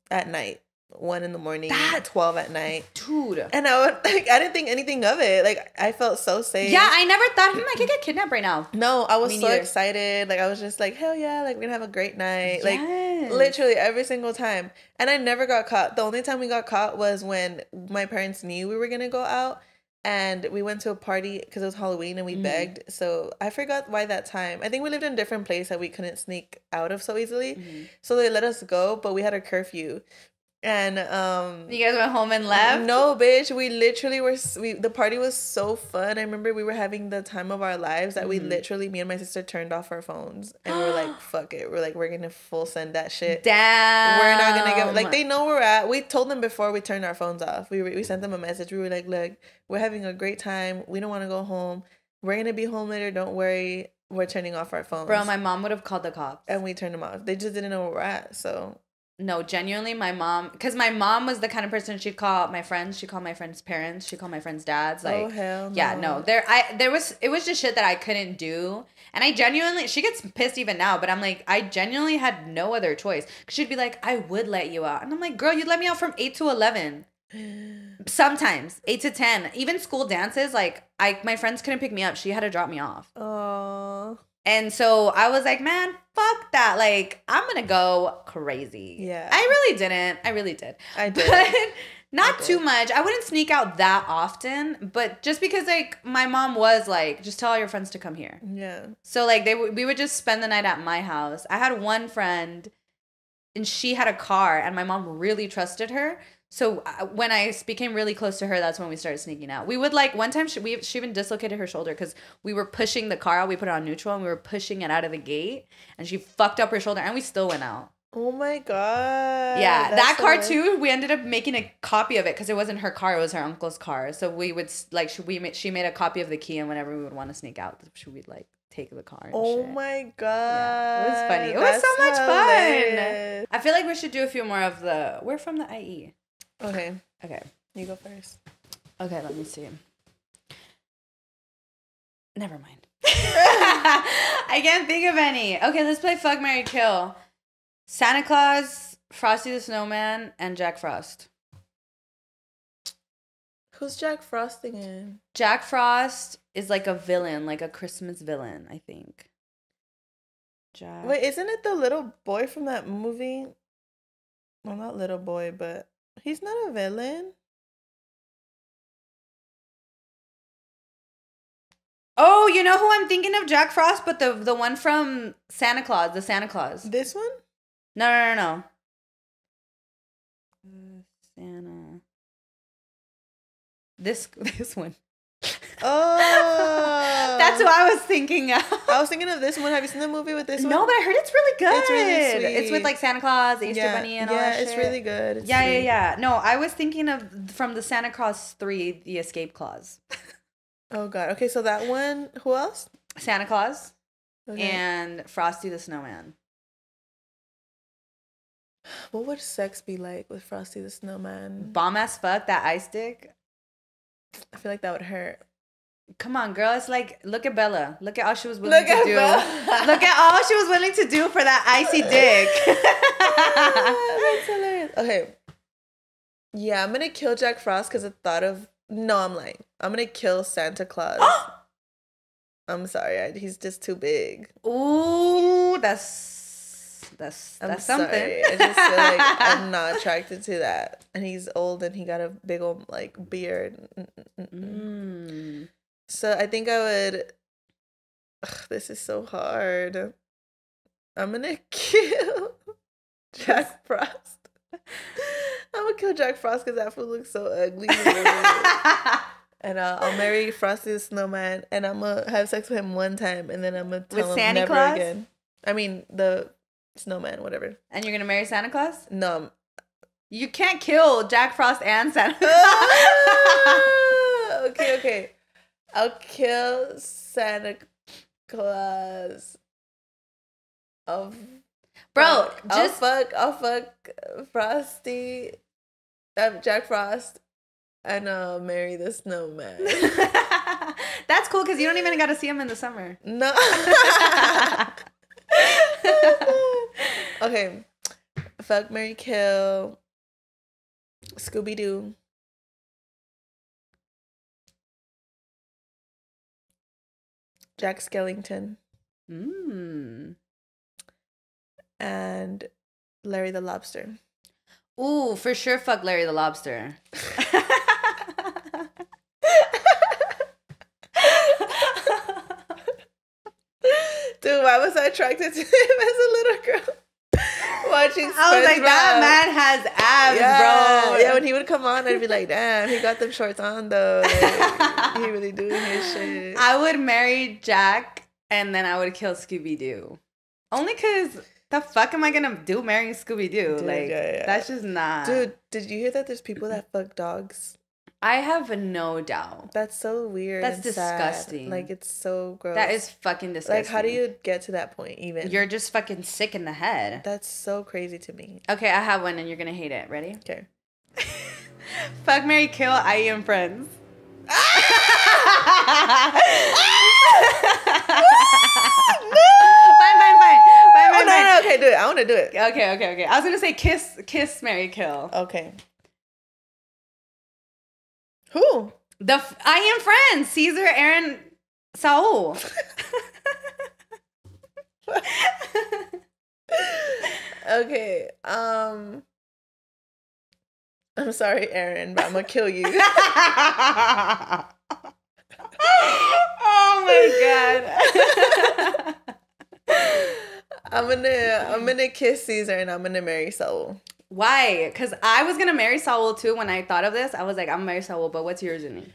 at night. 1 in the morning, 12 at night. Dude. And I would I didn't think anything of it. Like I felt so safe. Yeah, I never thought I could get kidnapped right now. No, I was so excited. Like I was just like, hell yeah, like we're gonna have a great night. Yes. Like literally every single time. And I never got caught. The only time we got caught was when my parents knew we were gonna go out. And we went to a party because it was Halloween, and we begged. So I forgot why that time. I think we lived in a different place that we couldn't sneak out of so easily. So they let us go, but we had a curfew. And you guys went home and left? No, bitch. We literally the party was so fun. I remember we were having the time of our lives that we literally, me and my sister, turned off our phones, and we were like, fuck it. We're like, we're gonna full send that shit. Damn. We're not gonna get, like, they know where we're at. We told them before we turned our phones off. We sent them a message. We were like, look, we're having a great time. We don't want to go home. We're gonna be home later. Don't worry. We're turning off our phones. Bro, my mom would have called the cops. And we turned them off. They just didn't know where we're at. So no, genuinely, my mom, because my mom was the kind of person, she'd call my friends, she'd call my friends' parents, she'd call my friends' dads. Like, oh hell no. Yeah, no, it was just shit that I couldn't do, and I genuinely, she gets pissed even now, but I'm like, I genuinely had no other choice. Cause she'd be like, I would let you out, and I'm like, girl, you'd let me out from 8 to 11. Sometimes 8 to 10. Even school dances, like my friends couldn't pick me up. She had to drop me off. Oh. And so I was like, man, fuck that. Like, I'm going to go crazy. Yeah. I really didn't. I really did. I did. But not too much. I wouldn't sneak out that often. But just because, like, my mom was like, just tell all your friends to come here. Yeah. So, like, we would just spend the night at my house. I had one friend, and she had a car, and my mom really trusted her. So when I became really close to her, that's when we started sneaking out. We would like one time she even dislocated her shoulder because we were pushing the car out. We put it on neutral and we were pushing it out of the gate, and she fucked up her shoulder, and we still went out. Oh my god! Yeah, that car too. We ended up making a copy of it because it wasn't her car; it was her uncle's car. So we would like she made a copy of the key, and whenever we would want to sneak out, she would like take the car. And oh shit. My god! Yeah, it was funny. It was so much fun. I feel like we should do a few more of the. We're from the IE. Okay. You go first. Okay, let me see. Never mind. I can't think of any. Okay, let's play Fuck, Marry, Kill. Santa Claus, Frosty the Snowman, and Jack Frost. Who's Jack Frost again? Jack Frost is like a villain, like a Christmas villain, I think. Wait, isn't it the little boy from that movie? Well, not little boy, but he's not a villain. Oh, you know who I'm thinking of? Jack Frost, but the one from Santa Claus, the Santa Claus. This one? No. Santa. This one. Oh. That's who I was thinking of. I was thinking of this one. Have you seen the movie with this one? No, but I heard it's really good. It's really sweet. It's with like Santa Claus, the Easter Bunny, and all that shit. Yeah, it's really good. It's yeah. No, I was thinking of from the Santa Claus 3, the Escape Clause. Oh, God. Okay, so that one, who else? Santa Claus and Frosty the Snowman. What would sex be like with Frosty the Snowman? Bomb as fuck, that ice dick. I feel like that would hurt. Come on, girl. It's like, look at Bella. Look at all she was willing to do. Look at all she was willing to do for that icy dick. That's hilarious. Okay. Yeah, I'm going to kill Jack Frost because the thought of... No, I'm lying. I'm going to kill Santa Claus. I'm sorry. He's just too big. Ooh, that's something. Sorry. I just feel like I'm not attracted to that. And he's old and he got a big old like beard. So I think I would... this is so hard. I'm going to kill Jack Frost. I'm going to kill Jack Frost because that fool looks so ugly. And I'll marry Frosty the Snowman and I'm going to have sex with him one time and then I'm going to tell him Santa never Claus? again. I mean, the snowman, whatever. And you're going to marry Santa Claus? No. You can't kill Jack Frost and Santa Claus. Okay. I'll kill Santa Claus. I'll fuck Frosty, Jack Frost, and I'll marry the snowman. That's cool because you don't even got to see him in the summer. No. Okay. Fuck, marry, kill. Scooby-Doo. Jack Skellington. And Larry the Lobster. Ooh, for sure fuck Larry the Lobster. Dude, why was I attracted to him as a little girl? Watching SpongeBob. I was like, that man has abs, bro. Yeah, when he would come on, I'd be like, damn, he got them shorts on, though. Like, he really doing his shit. I would marry Jack, and then I would kill Scooby-Doo. Only because the fuck am I going to do marrying Scooby-Doo? Dude, like, that's just not... Dude, did you hear that there's people that fuck dogs? I have no doubt. That's so weird. That's disgusting. Sad. Like, it's so gross. That is fucking disgusting. Like, how do you get to that point, even? You're just fucking sick in the head. That's so crazy to me. Okay, I have one, and you're going to hate it. Ready? Okay. Fuck, marry, kill, I am friends. No! Fine. No, okay, do it. I want to do it. Okay. I was going to say kiss, marry, kill. Okay. Who? I am friends. Caesar, Aaron, Saul. Okay. I'm sorry, Aaron, but I'm gonna kill you. Oh my god. I'm gonna kiss Caesar and I'm gonna marry Saul. Why? Because I was gonna marry Saul too. When I thought of this, I was like, I'm gonna marry Saul, but what's yours, Jenny?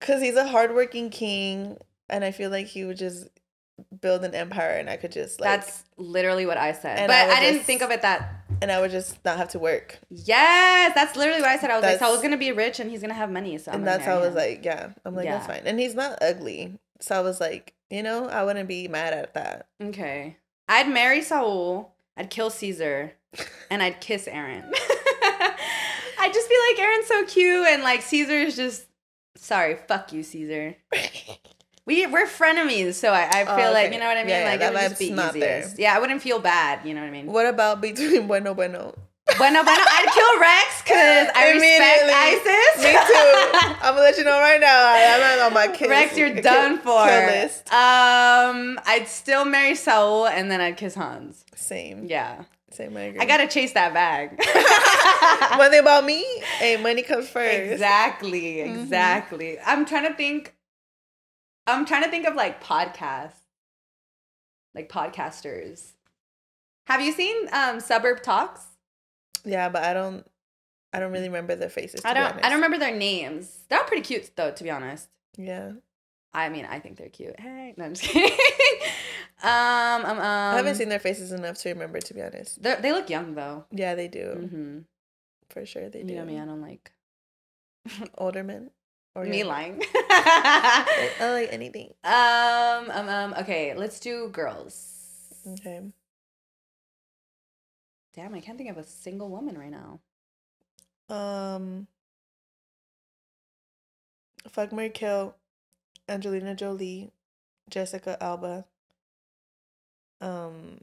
Because he's a hardworking king, and I feel like he would just build an empire, and I could just like. That's literally what I said, but I didn't think of it that. And I would just not have to work. Yes, that's literally what I said. I was like, Saul's gonna be rich, and he's gonna have money. So, and that's how I was like, yeah, I'm like, that's fine, and he's not ugly, so I was like, I wouldn't be mad at that. Okay, I'd marry Saul. I'd kill Caesar. And I'd kiss Aaron. I'd just be like, Aaron's so cute. And like, Caesar's just, sorry, fuck you, Caesar. We're frenemies. So I feel okay. like, you know what I mean? Yeah, like, it would just be easiest. There. Yeah, I wouldn't feel bad. You know what I mean? What about between Bueno? I'd kill Rex because I respect ISIS. Me too. I'm gonna let you know right now. I'm not on my kill. Rex, you're done for. Kill list. I'd still marry Saul and then I'd kiss Hans. Same. Yeah. Same, I agree. I gotta chase that bag. One thing about me, money comes first. Exactly. I'm trying to think. I'm trying to think of like podcasts. Like podcasters. Have you seen Suburb Talks? Yeah, but I don't really remember their faces. I don't remember their names. They're all pretty cute though, to be honest. Yeah. I mean, I think they're cute. Hey, no, I'm just kidding. I haven't seen their faces enough to remember, to be honest. They look young though. Yeah, they do. Mm-hmm. For sure, they do. You know me, I don't like older men. Or me lying. I like anything. Okay, let's do girls. Okay. Damn, I can't think of a single woman right now. Fuck, marry, kill. Angelina Jolie, Jessica Alba, Mila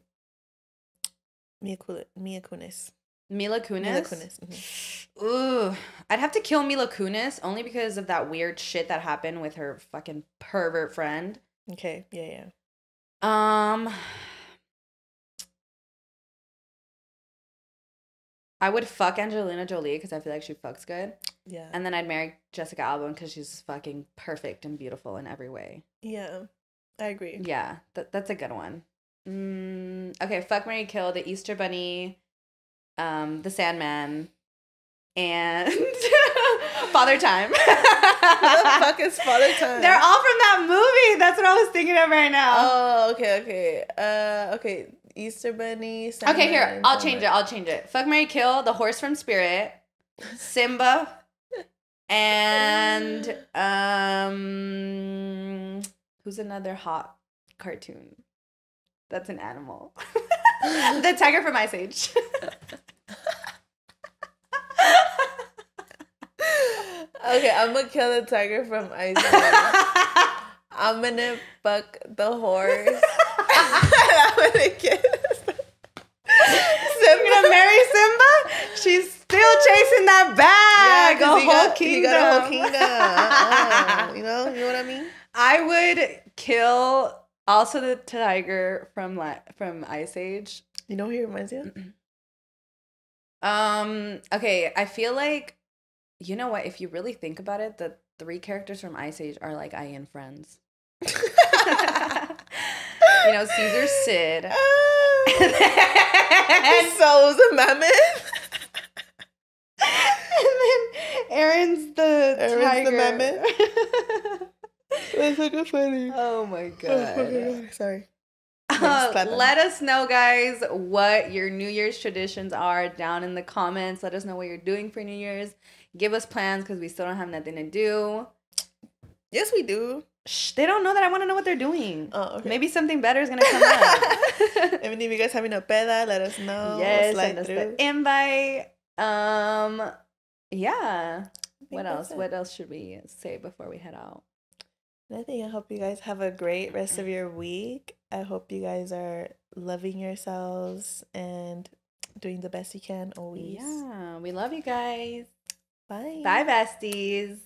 Kunis. Mila Kunis? Mm-hmm. Ooh, I'd have to kill Mila Kunis only because of that weird shit that happened with her fucking pervert friend. Okay, yeah. I would fuck Angelina Jolie because I feel like she fucks good. Yeah. And then I'd marry Jessica Alba because she's fucking perfect and beautiful in every way. Yeah, I agree. Yeah, that's a good one. Okay, fuck, marry, kill, the Easter Bunny, the Sandman, and Father Time. Who the fuck is Father Time? They're all from that movie. That's what I was thinking of right now. Oh, okay. Okay. Easter Bunny. Sandman, okay, here. I'll change it. Fuck, marry, kill, the horse from Spirit, Simba, and who's another hot cartoon? That's an animal. The tiger from Ice Age. Okay, I'm gonna kill the tiger from Ice Age. I'm gonna fuck the horse. I'm gonna kill Simba. You're gonna marry Simba? She's still chasing that bag. Yeah, he got a whole kingdom. You know what I mean? I would kill also the tiger from Ice Age. You know who he reminds you of? Okay, I feel like, you know what? If you really think about it, the 3 characters from Ice Age are like I and Friends. You know, Caesar's Sid. And So's a mammoth. And then Aaron's the tiger. The mammoth. That's so funny. Oh my god. Sorry. Let us know, guys, what your New Year's traditions are down in the comments. Let us know what you're doing for New Year's. Give us plans because we still don't have nothing to do. Yes, we do. Shh, they don't know that I want to know what they're doing. Oh, okay. Maybe something better is going to come up. If any of you guys having a peda, let us know. Yes, send us the invite. Yeah. What else? What else should we say before we head out? I hope you guys have a great rest of your week. I hope you guys are loving yourselves and doing the best you can always. Yeah, we love you guys. Bye. Bye, besties.